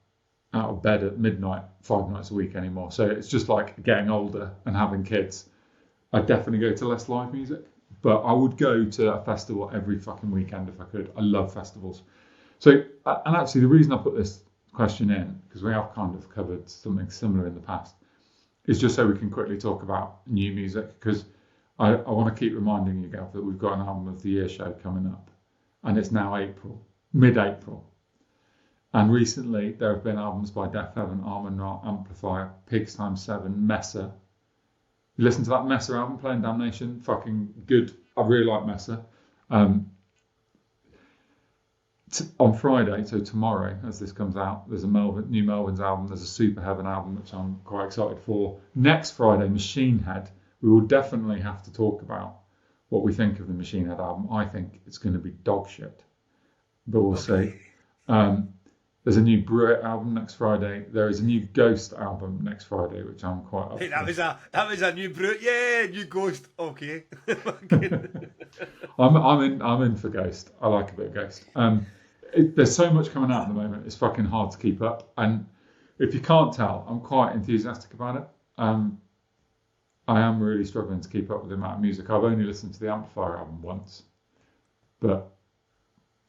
out of bed at midnight 5 nights a week anymore. So it's just like getting older and having kids. I'd definitely go to less live music, but I would go to a festival every fucking weekend if I could. I love festivals. So, and actually the reason I put this question in, because we have kind of covered something similar in the past, is just so we can quickly talk about new music, because I want to keep reminding you, Gav, that we've got an Album of the Year show coming up, and it's now mid-April. And recently there have been albums by Def Heaven, Armand Ra, Amplifier, Pigs Times 7, Messer. You listen to that Messer album, Playing Damnation, fucking good. I really like Messer. On Friday, so tomorrow, as this comes out, there's a new Melvin's album, there's a Super Heaven album, which I'm quite excited for. Next Friday, Machine Head. We will definitely have to talk about what we think of the Machine Head album. I think it's going to be dog shit, but we'll see. There's a new Brit album next Friday. There is a new Ghost album next Friday, which I'm quite up Hey, for. that was a new Brute. Yeah, new Ghost. Okay. I'm in for Ghost. I like a bit of Ghost. There's so much coming out at the moment. It's fucking hard to keep up. And if you can't tell, I'm quite enthusiastic about it. I am really struggling to keep up with the amount of music. I've only listened to the Amplifier album once, but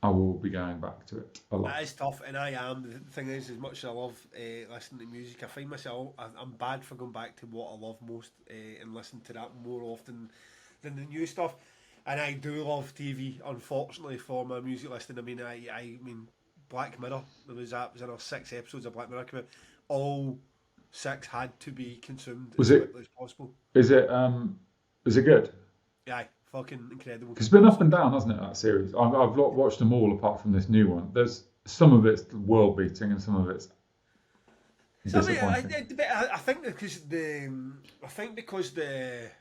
I will be going back to it a lot. That is tough, and I am. The thing is, as much as I love listening to music, I find myself, I'm bad for going back to what I love most and listening to that more often than the new stuff. And I do love TV, unfortunately, for my music listening. I mean, Black Mirror. There was in our 6 episodes of Black Mirror came out. All 6 had to be consumed as quickly as possible. Is it good? Yeah, fucking incredible. Because it's been up and down, hasn't it, that series? I've not watched them all apart from this new one. There's some of it's world beating and some of it's disappointing. I think because the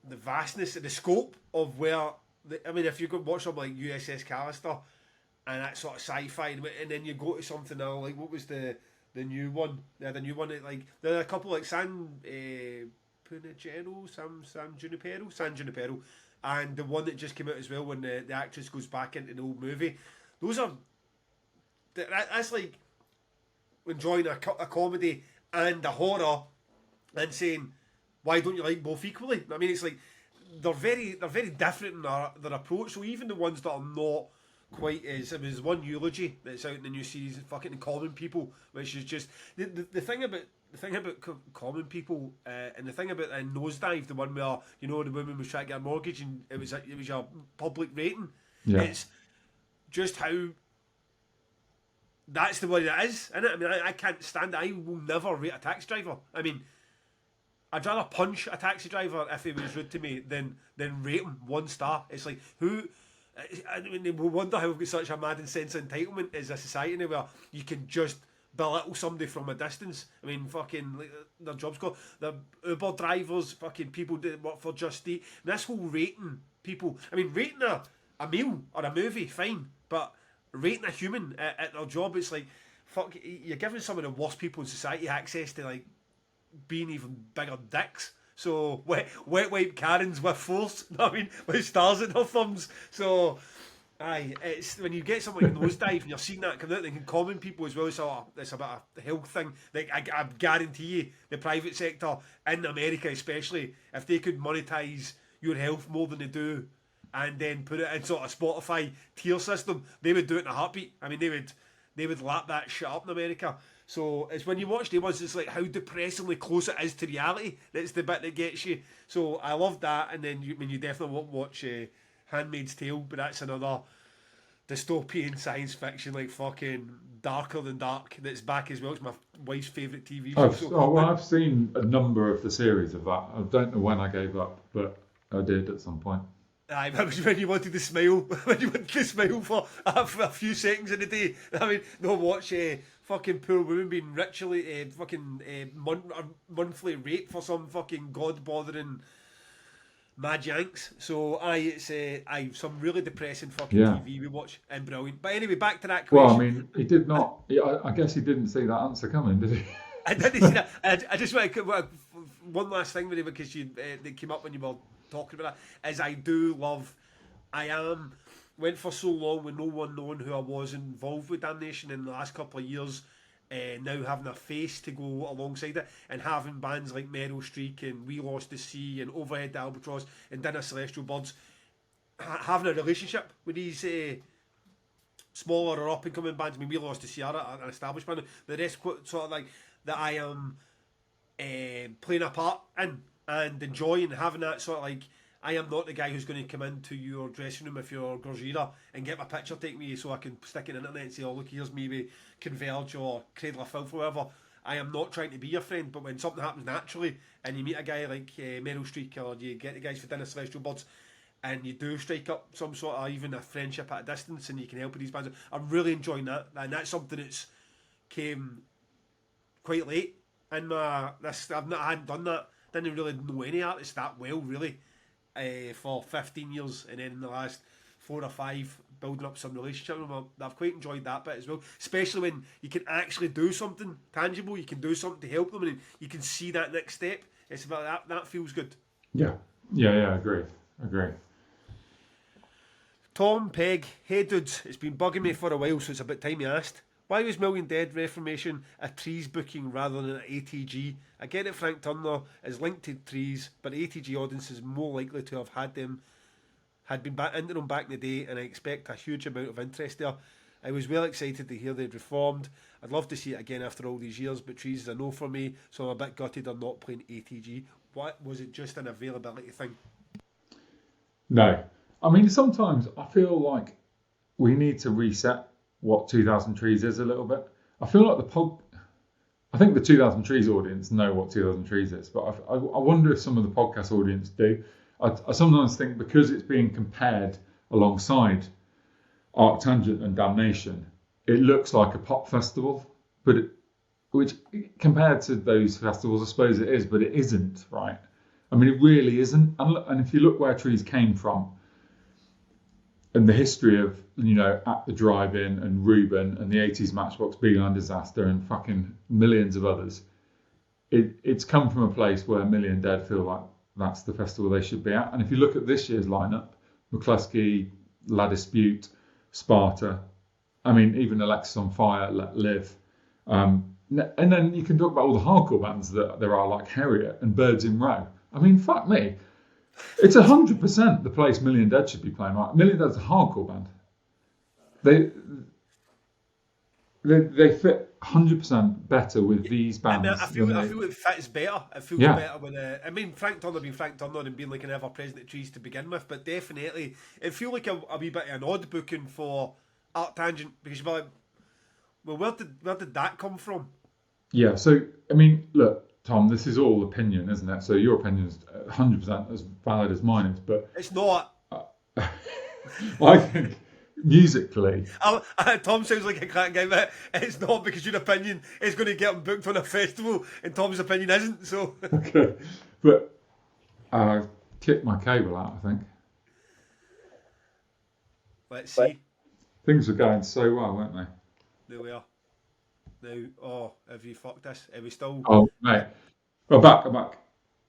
vastness, the scope of where, if you go watch something like USS Callister and that sort of sci-fi, and then you go to something now like what was the new one? Yeah, the new one. Like there are a couple like San Junipero, and the one that just came out as well when the actress goes back into the old movie. That's like enjoying a comedy and a horror, and saying, why don't you like both equally? I mean, it's like they're very different in their approach. So even the ones that are not quite as, there's one eulogy that's out in the new series, fucking Common People, which is just the thing about Common People, and the thing about Nosedive, the one where the woman was trying to get a mortgage and it was your public rating. Yeah. It's just how that's the way it is, isn't it? I mean, I can't stand it. I will never rate a taxi driver. I mean, I'd rather punch a taxi driver if he was rude to me than rate him 1 star. It's like, who? I mean, we wonder how we've got such a mad sense of entitlement as a society where you can just belittle somebody from a distance. I mean, fucking, like, their job's got the Uber drivers, fucking people that work for Just Eat. And this whole rating people. I mean, rating a meal or a movie, fine, but rating a human at their job, it's like, fuck, you're giving some of the worst people in society access to like being even bigger dicks. So wet wipe Karens with force. I mean, with stars in their thumbs. So aye, it's when you get something like Nosedive and you're seeing that come out, like in Common People as well. It's about a health thing. Like I guarantee you, the private sector in America, especially, if they could monetize your health more than they do, and then put it in sort of Spotify tier system, they would do it in a heartbeat. I mean, they would lap that shit up in America. So it's when you watch the ones, it's like how depressingly close it is to reality. That's the bit that gets you. So I love that. And then you definitely won't watch Handmaid's Tale, but that's another dystopian science fiction, like fucking darker than dark. That's back as well. It's my wife's favourite TV show. I've seen a number of the series of that. I don't know when I gave up, but I did at some point. Aye, that was when you wanted to smile. When you wanted to smile for a few seconds in a day. I mean, no, watch fucking poor woman being ritually monthly raped for some fucking god-bothering mad yanks. So aye, it's some really depressing fucking TV we watch, and brilliant. But anyway, back to that question. Well, I mean, he did not. I guess he didn't see that answer coming, did he? I didn't see that. I just want to one last thing with it, because they came up when you were talking about that, is I am went for so long with no one knowing who I was involved with Damnation in the last couple of years. Now having a face to go alongside it, and having bands like Meadow Streak and We Lost the Sea and Overhead the Albatross and Dinner Celestial Birds, having a relationship with these smaller or up and coming bands. I mean, We Lost the Sea are an established band. The rest sort of like that I am playing a part in and enjoying, having that sort of like, I am not the guy who's going to come into your dressing room if you're Gojira and get my picture taken with you so I can stick it on the internet and say, oh look, here's me with Converge or Cradle of Filth or whatever. I am not trying to be your friend, but when something happens naturally and you meet a guy like Meryl Streak, or you get the guys for Dinner Celestial Birds, and you do strike up some sort of even a friendship at a distance and you can help with these bands, I'm really enjoying that. And that's something that's came quite late in my, I hadn't done that, didn't really know any artists that well really. For 15 years, and then in the last 4 or 5 building up some relationship with them. I've quite enjoyed that bit as well, especially when you can actually do something tangible, you can do something to help them, and you can see that next step. It's about that feels good. Yeah, agree. Tom Pegg, hey dudes, it's been bugging me for a while, so it's about time you asked. Why was Million Dead Reformation a Trees booking rather than an ATG? I get it, Frank Turner is linked to Trees, but the ATG audience is more likely to have had been into them back in the day, and I expect a huge amount of interest there. I was well excited to hear they'd reformed. I'd love to see it again after all these years, but Trees is a no for me, so I'm a bit gutted they're not playing ATG. What, was it just an availability thing? No. I mean, sometimes I feel like we need to reset what 2000 Trees is a little bit. I feel like I think the 2000 Trees audience know what 2000 Trees is, but I wonder if some of the podcast audience do. I sometimes think because it's being compared alongside Arctangent and Damnation, it looks like a pop festival, which compared to those festivals, I suppose it is, but it isn't, right? I mean, it really isn't. And if you look where Trees came from, and the history of, At the Drive-In and Reuben and the 80s Matchbox Beeline Disaster and fucking millions of others, it's come from a place where Million Dead feel like that's the festival they should be at. And if you look at this year's lineup, McCluskey, La Dispute, Sparta, I mean, even Alexis on Fire, Let Live. And then you can talk about all the hardcore bands that there are, like Harriet and Birds in Row. I mean, fuck me. It's 100% the place Million Dead should be playing. Right? Million Dead's a hardcore band. They fit 100% better with these bands. I feel it fits better. It feels better when I mean, Frank Turner being Frank Turner and being like an ever-present at Trees to begin with, but definitely it feels like a wee bit of an odd booking for Arctangent, because you're like, well, where did that come from? Yeah, so I mean, look, Tom, this is all opinion, isn't it? So your opinion is 100% as valid as mine is, but it's not. I think musically, Tom sounds like a crack guy, but it's not, because your opinion is going to get him booked on a festival, and Tom's opinion isn't. So okay, but I kicked my cable out, I think. Let's see. Things were going so well, weren't they? There we are. Now, have you fucked this? Are we still? Oh, mate. I'm back.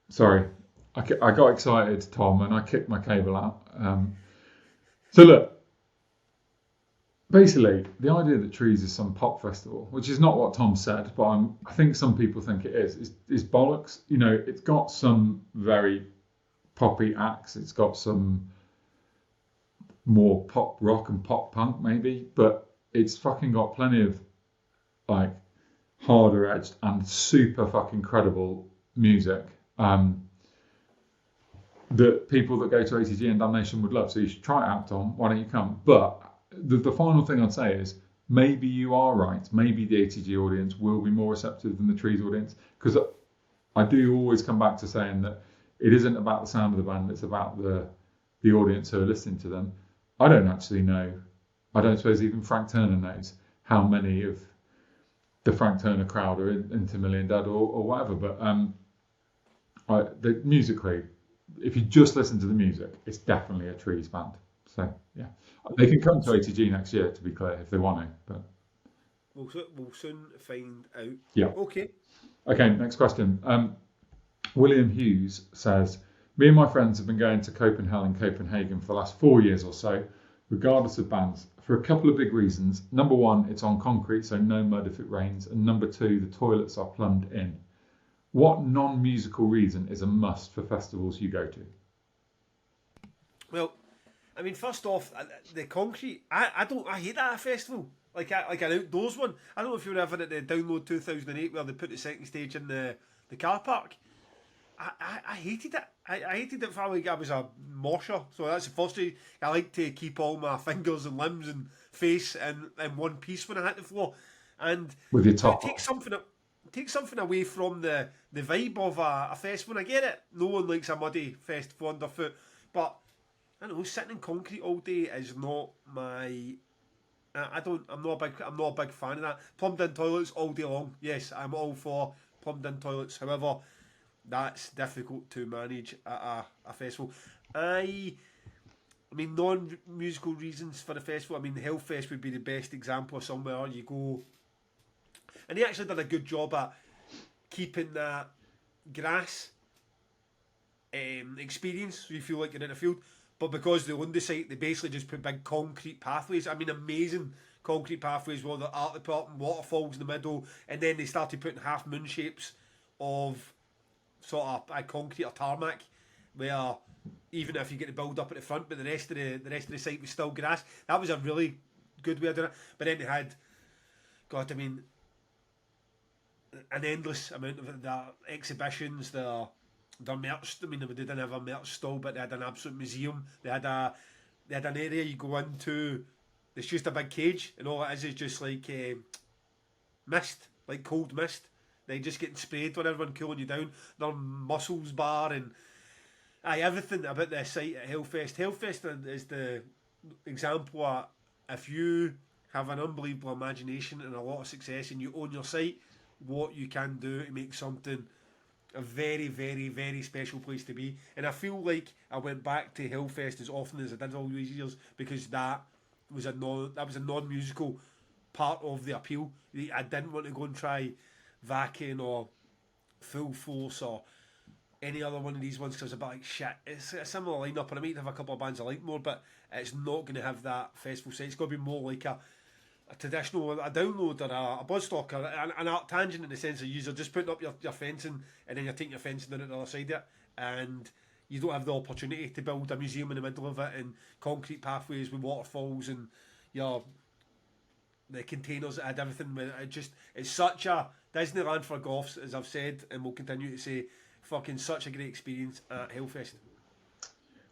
Sorry. I got excited, Tom, and I kicked my cable out. So look, basically, the idea that Trees is some pop festival, which is not what Tom said, but I think some people think it is bollocks. It's got some very poppy acts. It's got some more pop rock and pop punk, maybe, but it's fucking got plenty of like harder edged and super fucking credible music that people that go to ATG and Damnation would love. So you should try it out, Tom. Why don't you come? But the final thing I'd say is maybe you are right. Maybe the ATG audience will be more receptive than the Trees audience, because I do always come back to saying that it isn't about the sound of the band, it's about the audience who are listening to them. I don't actually know. I don't suppose even Frank Turner knows how many of the Frank Turner crowd are into Million Dead or whatever, but musically, if you just listen to the music, it's definitely a Trees band. So yeah, they can come to ATG next year, to be clear, if they want to. But we'll soon find out. Yeah. Okay, next question. William Hughes says, me and my friends have been going to Copenhagen for the last 4 years or so. regardless of bands, for a couple of big reasons. Number one, it's on concrete, so no mud if it rains. And number two, the toilets are plumbed in. What non-musical reason is a must for festivals you go to? Well, I mean, first off, the concrete. I hate that at a festival. Like an outdoors one. I don't know if you were ever at the Download 2008 where they put the second stage in the car park. I hated it. I hated it for like I was a mosher. So that's the first thing. I like to keep all my fingers and limbs and face in one piece when I hit the floor. And with your top take something away from the vibe of a festival. I get it. No one likes a muddy festival underfoot. But I don't know, sitting in concrete all day is not my. I'm not a big fan of that. Plumbed in toilets all day long. Yes, I'm all for plumbed in toilets. However, that's difficult to manage at a festival. I mean, non-musical reasons for the festival. I mean, the Hellfest would be the best example of somewhere you go. And they actually did a good job at keeping that grass experience, so you feel like you're in a field. But because they owned the site, they basically just put big concrete pathways. I mean, amazing concrete pathways with the art department, waterfalls in the middle, and then they started putting half moon shapes of sort of a concrete or tarmac, where even if you get the build up at the front, but the rest of the site was still grass. That was a really good way of doing it. But then they had, God, I mean, an endless amount of the exhibitions, their merch. I mean, they didn't have a merch stall, but they had an absolute museum. They had an area you go into. It's just a big cage, and all it is just like mist, like cold mist. They just getting sprayed when everyone cooling you down. Their muscles bar and everything about the site at Hellfest. Hellfest is the example of if you have an unbelievable imagination and a lot of success and you own your site, what you can do to make something a very, very, very special place to be. And I feel like I went back to Hellfest as often as I did all these years because that was a non-musical part of the appeal. I didn't want to go and try Vacuum or Full Force or any other one of these ones because it's a bit like shit. It's a similar lineup, and I might have a couple of bands I like more, but it's not going to have that festival set. It's going to be more like a traditional, a download or a buzzstock or an art tangent in the sense of you're just putting up your fencing and then you're taking your fencing down at the other side of it, and you don't have the opportunity to build a museum in the middle of it and concrete pathways with waterfalls and the containers that had everything. It's such a Disneyland for goths, as I've said, and will continue to say. Fucking such a great experience at Hellfest.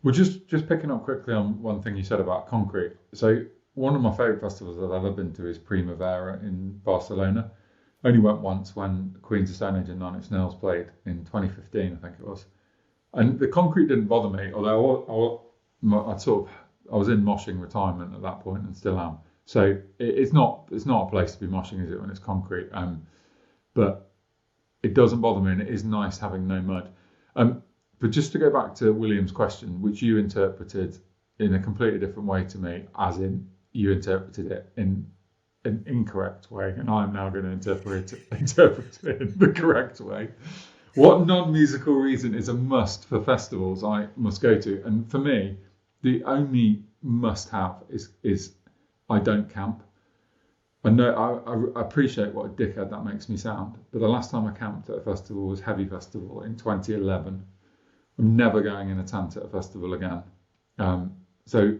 Well, just picking up quickly on one thing you said about concrete. So one of my favourite festivals I've ever been to is Primavera in Barcelona. I only went once when Queens of Stone Age and Nine Inch Nails played in 2015, I think it was. And the concrete didn't bother me, although I was in moshing retirement at that point and still am. So it's not a place to be moshing, is it, when it's concrete? But it doesn't bother me, and it is nice having no mud. But just to go back to William's question, which you interpreted in a completely different way to me, as in you interpreted it in an incorrect way, and I'm now going to interpret it in the correct way. What non-musical reason is a must for festivals I must go to? And for me, the only must-have is I don't camp. I know I appreciate what a dickhead that makes me sound, but the last time I camped at a festival was Heavy Festival in 2011. I'm never going in a tent at a festival again. So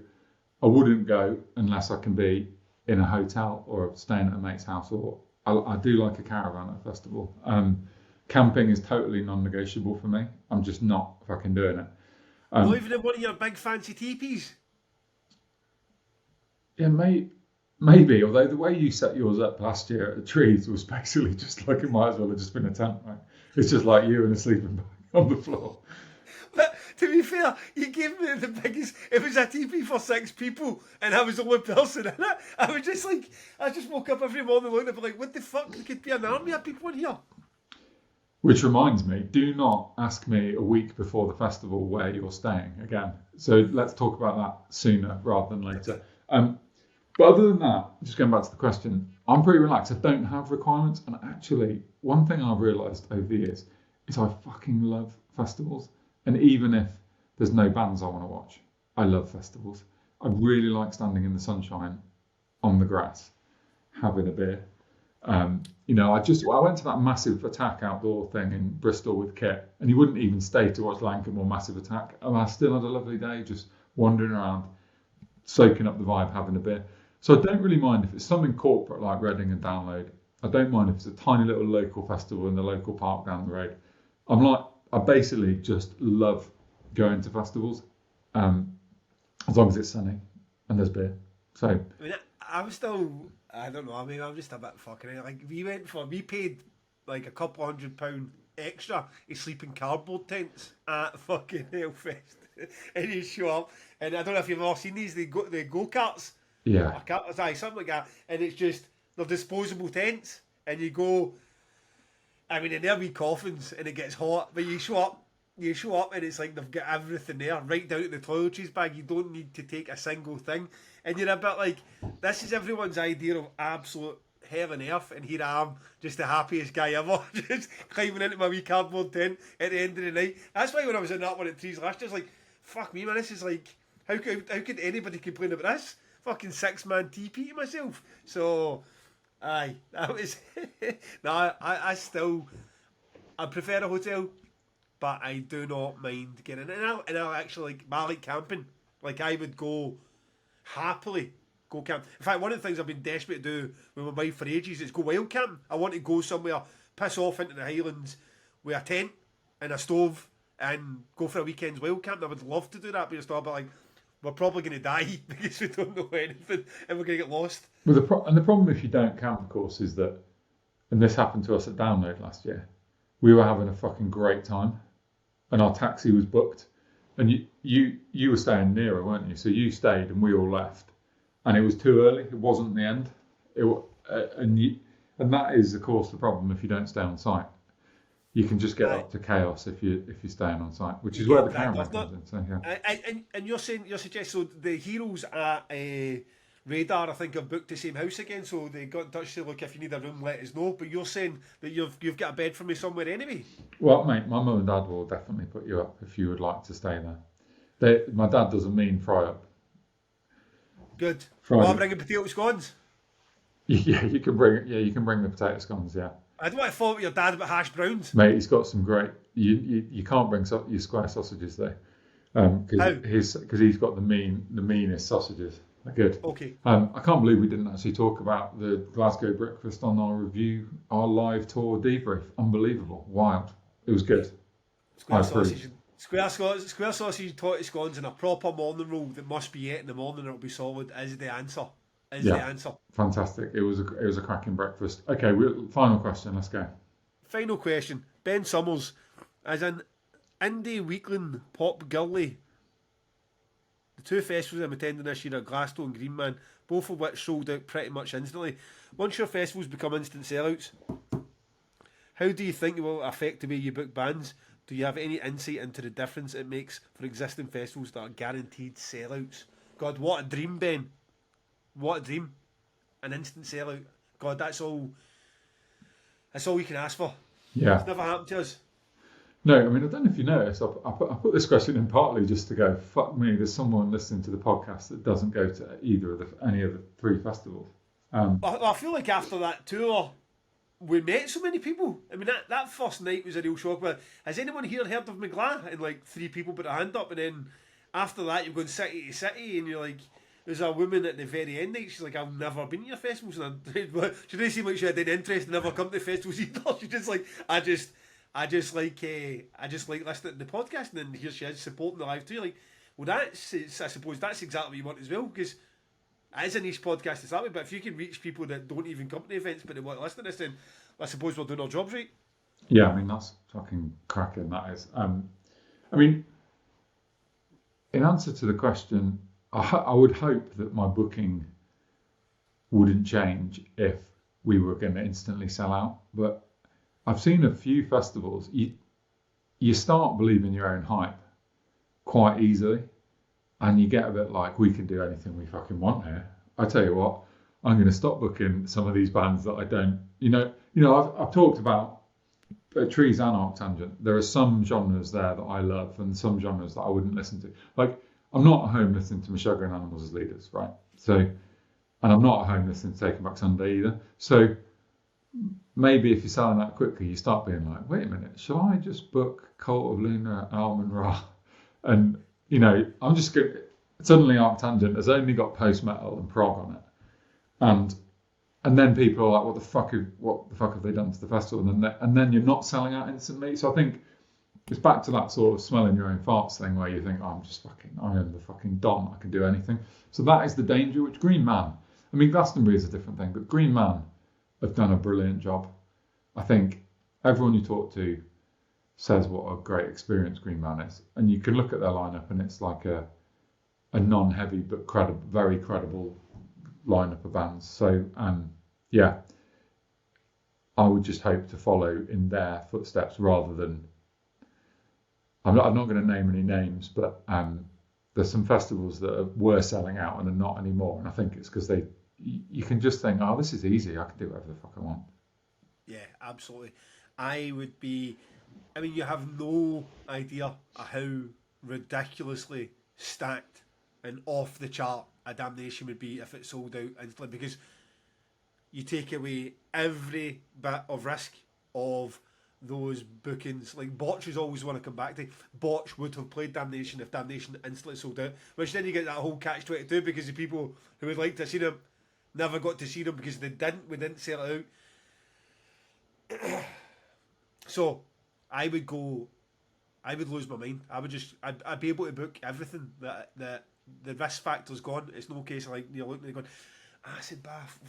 I wouldn't go unless I can be in a hotel or staying at a mate's house, or I do like a caravan at a festival. Camping is totally non-negotiable for me. I'm just not fucking doing it. Not even in one of your big fancy teepees? Yeah, maybe, although the way you set yours up last year at the trees was basically just like it might as well have just been a tent, right? It's just like you and a sleeping bag on the floor. But to be fair, you gave me the biggest. It was a teepee for 6 people, and I was the only person in it. I just woke up every morning looking at it like, what the fuck? There could be an army of people in here. Which reminds me, do not ask me a week before the festival where you're staying again. So let's talk about that sooner rather than later. But other than that, just going back to the question, I'm pretty relaxed. I don't have requirements. And actually, one thing I've realised over the years is I fucking love festivals. And even if there's no bands I want to watch, I love festivals. I really like standing in the sunshine on the grass, having a beer. I went to that Massive Attack outdoor thing in Bristol with Kit, and he wouldn't even stay to watch Lankham or Massive Attack. And I still had a lovely day, just wandering around, soaking up the vibe, having a beer. So I don't really mind if it's something corporate like Reading and Download. I don't mind if it's a tiny little local festival in the local park down the road. I basically just love going to festivals, as long as it's sunny and there's beer. So I mean, I don't know. I mean, I'm just a bit fucking. Like we paid like a couple £100 extra to sleep in cardboard tents at fucking Hellfest, and you show up, and I don't know if you've ever seen these. They go karts. yeah, Something like that, and it's just they're disposable tents, and you go. I mean, and they're wee coffins, and it gets hot, but you show up, and it's like they've got everything there, right down to the toiletries bag. You don't need to take a single thing, and you're a bit like, this is everyone's idea of absolute hell on earth, and here I am, just the happiest guy ever, just climbing into my wee cardboard tent at the end of the night. That's why when I was in that one at Trees last year, I was like, fuck me, man, this is like, how could anybody complain about this? Fucking 6-man TP to myself. So, aye, that was... No, I prefer a hotel, but I do not mind getting in. And I actually I like camping. Like, I would happily go camp. In fact, one of the things I've been desperate to do with my wife for ages is go wild camping. I want to go somewhere, piss off into the Highlands with a tent and a stove and go for a weekend's wild camp. I would love to do that, but it's not, but like, we're probably going to die because we don't know anything and we're going to get lost. well, the problem if you don't camp, of course, is that, and this happened to us at Download last year, we were having a fucking great time, and our taxi was booked, and you were staying nearer, weren't you? So you stayed, and we all left, and it was too early. It wasn't the end. And that is, of course, the problem if you don't stay on site. You can just get up to chaos if you're staying on site, which is where the camera comes in. So, yeah. And you're suggesting so the heroes at Radar, I think, have booked the same house again, so they got in touch to say, look, if you need a room, let us know. But you're saying that you've got a bed for me somewhere anyway. Well, mate, my mum and dad will definitely put you up if you would like to stay there. My dad does a mean fry up. Good. Friday. Well, I'm bringing potato scones. Yeah, you can bring the potato scones. Yeah. I don't want to follow up your dad about hash browns. Mate, he's got some great. You can't bring your square sausages though, because he's got the meanest sausages. They're good. Okay. I can't believe we didn't actually talk about the Glasgow breakfast on our live tour debrief. Unbelievable, wild. It was good. Square sausage, tortoise scones, and a proper morning roll that must be ate in the morning. It'll be solid. Is the answer. The answer. Fantastic. It was a cracking breakfast. Okay, final question. Let's go. Final question. Ben Summers, as an indie weekling pop girly, the two festivals I'm attending this year are Glasgow and Greenman, both of which sold out pretty much instantly. Once your festivals become instant sellouts, how do you think it will affect the way you book bands? Do you have any insight into the difference it makes for existing festivals that are guaranteed sellouts? God, what a dream, Ben. What a dream. An instant sellout. God, that's all we can ask for. Yeah. It's never happened to us. No, I mean, I don't know if you noticed, I put this question in partly just to go, fuck me, there's someone listening to the podcast that doesn't go to any of the three festivals. I feel like after that tour, we met so many people. I mean, that first night was a real shock. But has anyone here heard of McGlath? And like 3 people put a hand up, and then after that, you're going city to city, and you're like, there's a woman at the very end night, she's like, I've never been to your festivals. And she didn't seem like she had any interest in never come to festivals either. She's just like, I just like listening to the podcast, and then here she is supporting the live tour. Like, well, I suppose that's exactly what you want as well, because it is a niche podcast, it's that way, but if you can reach people that don't even come to the events but they want to listen to this, then I suppose we're doing our jobs right. Yeah, I mean, that's fucking cracking, that is. I mean, in answer to the question, I would hope that my booking wouldn't change if we were going to instantly sell out, but I've seen a few festivals, you start believing your own hype quite easily, and you get a bit like, we can do anything we fucking want here. I tell you what, I'm going to stop booking some of these bands that I don't, I've talked about Trees and Arctangent. There are some genres there that I love and some genres that I wouldn't listen to. Like, I'm not at home listening to Meshuggah and Animals as Leaders, right? So, and I'm not at home listening to Taking Back Sunday either. So maybe if you're selling that quickly, you start being like, wait a minute, shall I just book Cult of Luna, Almond Ra? And, I'm just going to, suddenly Arc Tangent has only got post-metal and prog on it. And then people are like, what the fuck have they done to the festival? And then you're not selling out instantly. So I think it's back to that sort of smelling your own farts thing where you think, oh, I am the fucking Don, I can do anything. So that is the danger, which Green Man, I mean, Glastonbury is a different thing, but Green Man have done a brilliant job. I think everyone you talk to says what a great experience Green Man is. And you can look at their lineup and it's like a non-heavy but very credible lineup of bands. So, yeah, I would just hope to follow in their footsteps rather than. I'm not going to name any names, but there's some festivals that were selling out and are not anymore. And I think it's because you can just think, oh, this is easy. I can do whatever the fuck I want. Yeah, absolutely. You have no idea how ridiculously stacked and off the chart a Damnation would be if it sold out instantly, because you take away every bit of risk of those bookings. Like, Botch is always want to come back to. Botch would have played Damnation if Damnation instantly sold out, which then you get that whole catch-22 because the people who would like to see them never got to see them because we didn't sell it out. So I would lose my mind. I'd be able to book everything. That the risk factor's gone. It's no case of like you're looking and going, acid bath,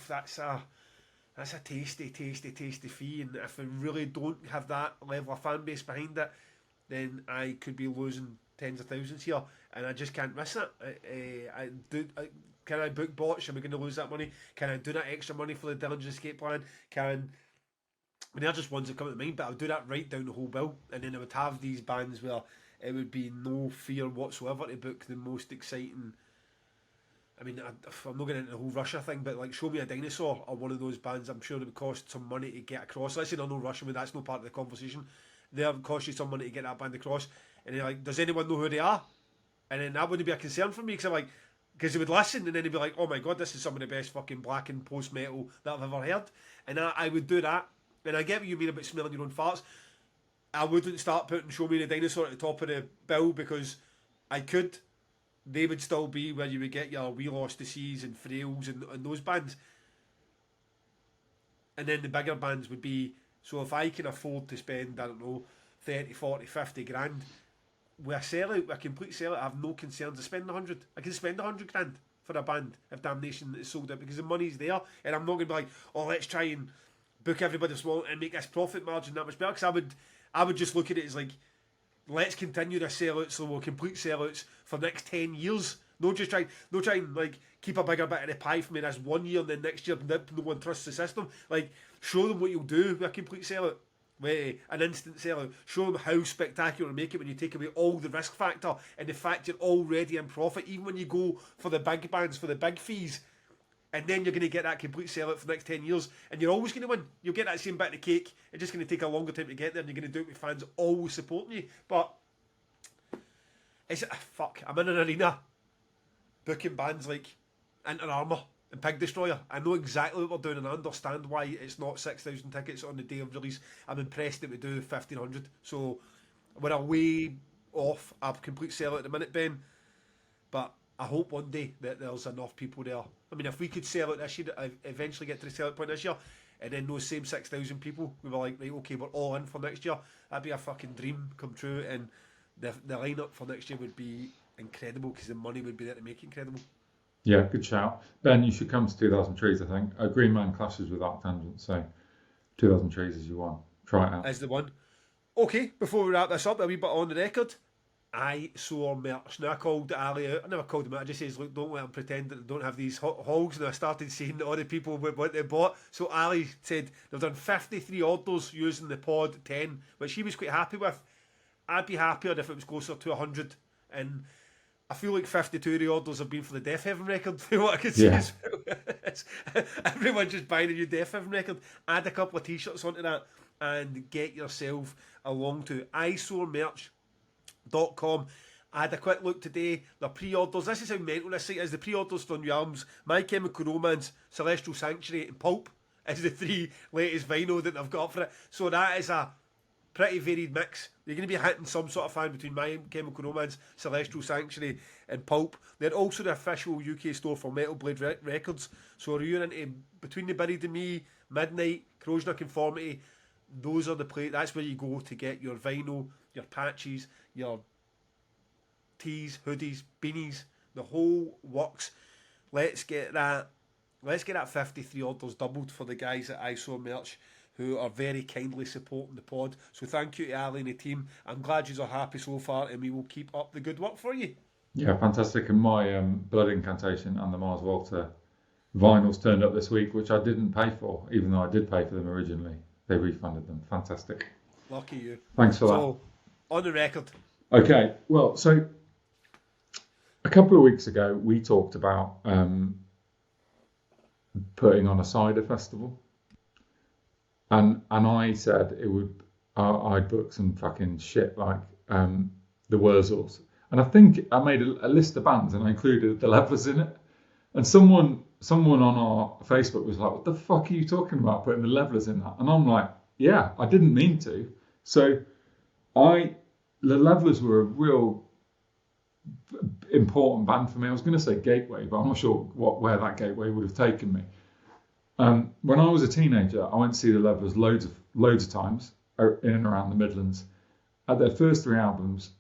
that's a tasty fee, and if I really don't have that level of fan base behind it, then I could be losing tens of thousands here, and I just can't miss it. Can I book Botch? Am I going to lose that money? Can I do that extra money for the Dillinger Escape Plan? They're just ones that come to mind, but I would do that right down the whole bill, and then I would have these bands where it would be no fear whatsoever to book the most exciting. I mean, I'm not getting into the whole Russia thing, but like Show Me a Dinosaur or one of those bands, I'm sure it would cost some money to get across. Let's say they're no Russian, but that's no part of the conversation. They'll cost you some money to get that band across, and they're like, does anyone know who they are? And then that wouldn't be a concern for me, because they would listen, and then they'd be like, oh my god, this is some of the best fucking black and post metal that I've ever heard, and I would do that. And I get what you mean about smelling your own farts. I wouldn't start putting Show Me the Dinosaur at the top of the bill because I could. They would still be where you would get your We Lost the Seas and Frails and those bands. And then the bigger bands would be, so if I can afford to spend, I don't know, 30, 40, 50 grand, with a sellout, with a complete sellout, I have no concerns to spend 100. I can spend 100 grand for a band if Damnation is sold out because the money's there. And I'm not going to be like, oh, let's try and book everybody small and make this profit margin that much better, because I would just look at it as like, let's continue this sellout so we'll complete sellouts for the next 10 years. No try and like keep a bigger bit of the pie for me this 1 year and then next year no one trusts the system. Like, show them what you'll do with a complete sellout, with an instant sellout. Show them how spectacular to make it when you take away all the risk factor and the fact you're already in profit, even when you go for the big bands, for the big fees. And then you're going to get that complete sellout for the next 10 years. And you're always going to win. You'll get that same bit of the cake. It's just going to take a longer time to get there. And you're going to do it with fans always supporting you. But I'm in an arena booking bands like Inter Armour and Pig Destroyer. I know exactly what we're doing and I understand why it's not 6,000 tickets on the day of release. I'm impressed that we do 1,500. So we're a way off a complete sellout at the minute, Ben. But I hope one day that there's enough people there. I mean, if we could sell out this year, eventually get to the sellout point this year, and then those same 6,000 people, we were like, right, okay, we're all in for next year. That'd be a fucking dream come true, and the lineup for next year would be incredible because the money would be there to make it incredible. Yeah, good shout. Ben, you should come to 2,000 Trees, I think. Green Man clashes with Arc Tangent, so 2,000 Trees is your one. Try it out. Is the one. Okay, before we wrap this up, a wee bit on the record. I saw merch. Now I called Ali out. I never called him out. I just says, look, don't let him pretend that they don't have these hogs. And I started seeing all the people with what they bought. So Ali said they've done 53 orders using the pod 10, which he was quite happy with. I'd be happier if it was closer to 100. And I feel like 52 of the orders have been for the Death Heaven record, for what I could say. Yeah. Everyone's just buying a new Death Heaven record. Add a couple of t-shirts onto that and get yourself along to eyesoremerch.com. I had a quick look today. The pre-orders. This is how mental this site is. The pre-orders for new albums: My Chemical Romance, Celestial Sanctuary, and Pulp is the 3 latest vinyl that they've got for it. So that is a pretty varied mix. You're going to be hitting some sort of fan between My Chemical Romance, Celestial Sanctuary, and Pulp. They're also the official UK store for Metal Blade Records. So if you're into Between the Buried and Me, Midnight, Corrosion of Conformity, those are the that's where you go to get your vinyl, your patches, your tees, hoodies, beanies, the whole works. Let's get that 53 orders doubled for the guys at iSaw Merch, who are very kindly supporting the pod. So thank you to Ali and the team. I'm glad you are happy so far, and we will keep up the good work for you. Yeah, fantastic. And my Blood Incantation and the Mars Volta vinyls turned up this week, which I didn't pay for, even though I did pay for them originally. They refunded them. Fantastic. Lucky you. Thanks for that. So, on the record. Okay, well, so a couple of weeks ago, we talked about putting on a cider festival. And I said it would. I'd book some fucking shit like the Wurzels, and I think I made a list of bands and I included the Levellers in it. And someone on our Facebook was like, "What the fuck are you talking about putting the Levellers in that?" And I'm like, "Yeah, I didn't mean to." So the Levellers were a real important band for me. I was going to say gateway, but I'm not sure where that gateway would have taken me. When I was a teenager, I went to see the Levellers loads of times in and around the Midlands. Their first 3 albums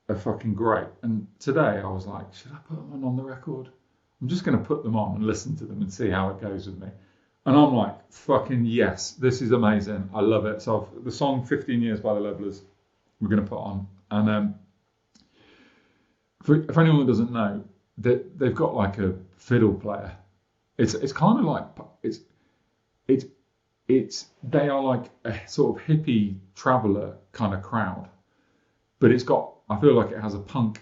are fucking great. And today I was like, should I put them on the record? I'm just going to put them on and listen to them and see how it goes with me. And I'm like, fucking yes, this is amazing. I love it. So the song 15 Years by the Levellers, we're going to put on. And if anyone that doesn't know, they've got like a fiddle player. It's kind of like they are like a sort of hippie traveller kind of crowd, but I feel like it has a punk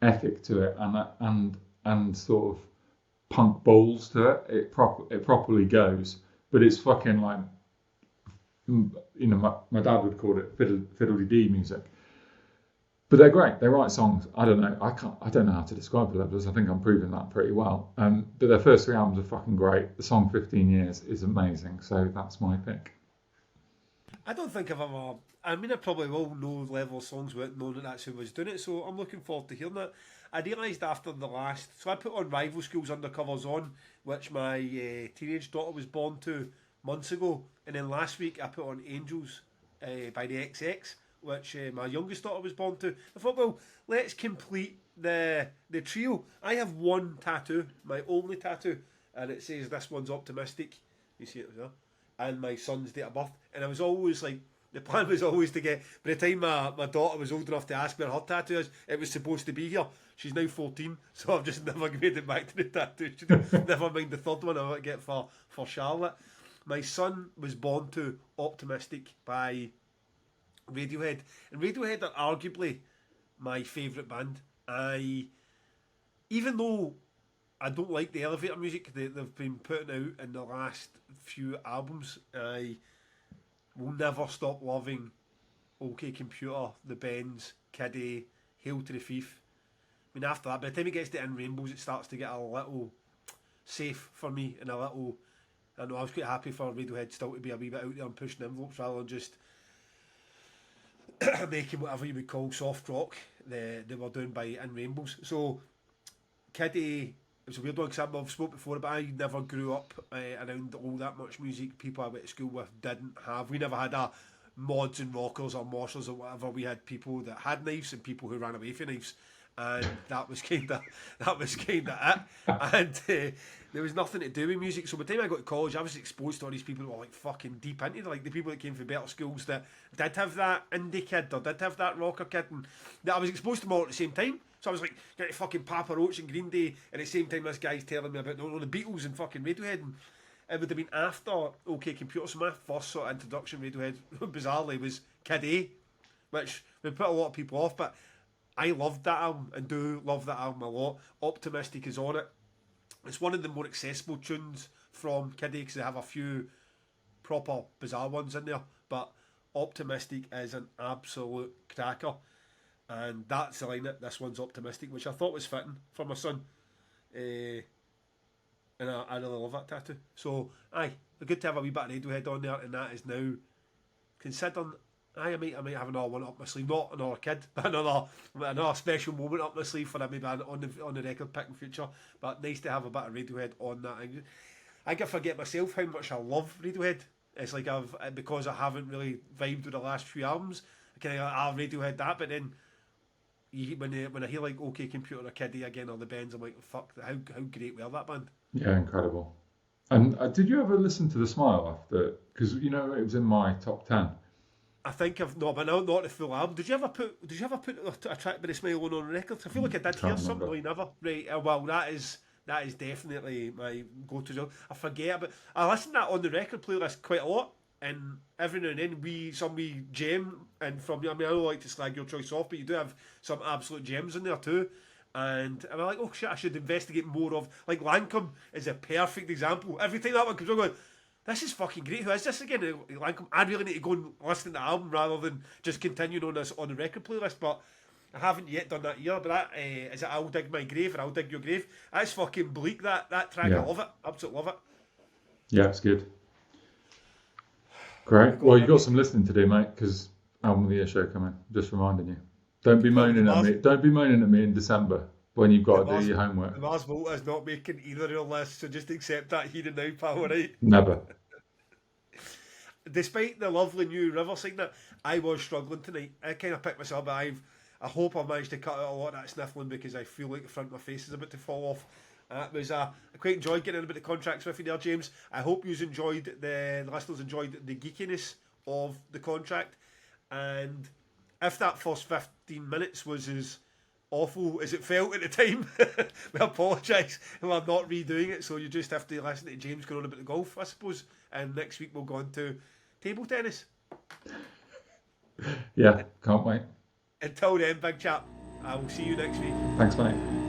ethic to it and sort of punk balls to it. It properly goes, but it's fucking like, you know, my dad would call it fiddle-dee-dee music. But they're great. They write songs. I don't know. I don't know how to describe the Levellers. I think I'm proving that pretty well. But their first 3 albums are fucking great. The song 15 Years is amazing. So that's my pick. I don't think I've ever. I mean, I probably will know level songs without knowing that that's who was doing it. So I'm looking forward to hearing that. I realised after the last. So I put on Rival Schools Undercovers On, which my teenage daughter was born to months ago. And then last week I put on Angels by the XX, which my youngest daughter was born to. I thought, well, let's complete the trio. I have one tattoo, my only tattoo, and it says this one's optimistic. You see it there? And my son's date of birth. And I was always like, the plan was always to get, by the time my daughter was old enough to ask where her tattoo is, it was supposed to be here. She's now 14, so I've just never made it back to the tattoo studio. Never mind the third one I want to get for Charlotte. My son was born to Optimistic by Radiohead, and Radiohead are arguably my favourite band. Even though I don't like the elevator music they've been putting out in the last few albums, I will never stop loving OK Computer, The Bends, Kid A, Hail to the Thief. I mean, after that, by the time it gets to In Rainbows, it starts to get a little safe for me, and a little. I know I was quite happy for Radiohead still to be a wee bit out there and pushing envelopes rather than just making whatever you would call soft rock they were doing by In Rainbows. So Kid A, it was a weird one because I've spoke before, but I never grew up around all that much music. People I went to school with didn't have. We never had mods and rockers or moshers or whatever. We had people that had knives and people who ran away from knives, and that was kind of it. And there was nothing to do with music. So by the time I got to college, I was exposed to all these people who were like fucking deep into it, like the people that came from better schools that did have that indie kid or did have that rocker kid, and that I was exposed to them all at the same time. So I was like, getting to fucking Papa Roach and Green Day, and at the same time this guy's telling me about the Beatles and fucking Radiohead, and it would have been after OK Computer. So my first sort of introduction to Radiohead, bizarrely, was Kid A, which would put a lot of people off, but I loved that album and do love that album a lot. Optimistic is on it. It's one of the more accessible tunes from Kid A because they have a few proper bizarre ones in there, but Optimistic is an absolute cracker. And that's the line that this one's optimistic, which I thought was fitting for my son. And I really love that tattoo. So, aye, good to have a wee bit of Radiohead on there, and that is now considering. I might have another one up my sleeve, not another kid, but another special moment up my sleeve for maybe on the record pick in future. But nice to have a bit of Radiohead on that. I can forget myself how much I love Radiohead. It's like because I haven't really vibed with the last few albums. I kind of Radiohead that, but then when I hear like OK Computer or Kiddie again or the Bends, I'm like, fuck, how great were that band? Yeah, incredible. And did you ever listen to The Smile after? Because it was in my top 10. I think I've not, but not the full album. Did you ever put a track by The Smile on record? I feel like I did hear something, really never. Right, well, that is definitely my go-to. I forget, but I listen to that on the record playlist quite a lot, and every now and then we gem. And I don't like to slag your choice off, but you do have some absolute gems in there too. And I'm like, oh shit, I should investigate more of. Like Lancome is a perfect example. Every time that one comes on, going, this is fucking great. Who is this again? Lancome. I really need to go and listen to the album rather than just continuing on the record playlist. But I haven't yet done that either. But that is it. I'll dig my grave or I'll dig your grave. That's fucking bleak. That track. Yeah. I love it. Absolutely love it. Yeah, it's good. Great. Well, you got some listening to do, mate. Because album of the year show coming. Just reminding you. Don't be moaning at me. Don't be moaning at me in December when you've got to do your homework. The Mars Volta is not making either of your lists, so just accept that here and now, pal. Right? Never. Despite the lovely new river signature, I was struggling tonight. I kind of picked myself up, but I hope I've managed to cut out a lot of that sniffling because I feel like the front of my face is about to fall off. I quite enjoyed getting in a bit of contracts with you there, James. I hope the listeners enjoyed the geekiness of the contract, and if that first 15 minutes was as awful as it felt at the time, we apologise and we're not redoing it, so you just have to listen to James going on about the golf, I suppose, and next week we'll go on to table tennis. Yeah, can't wait. Until then, big chap, I will see you next week. Thanks, mate.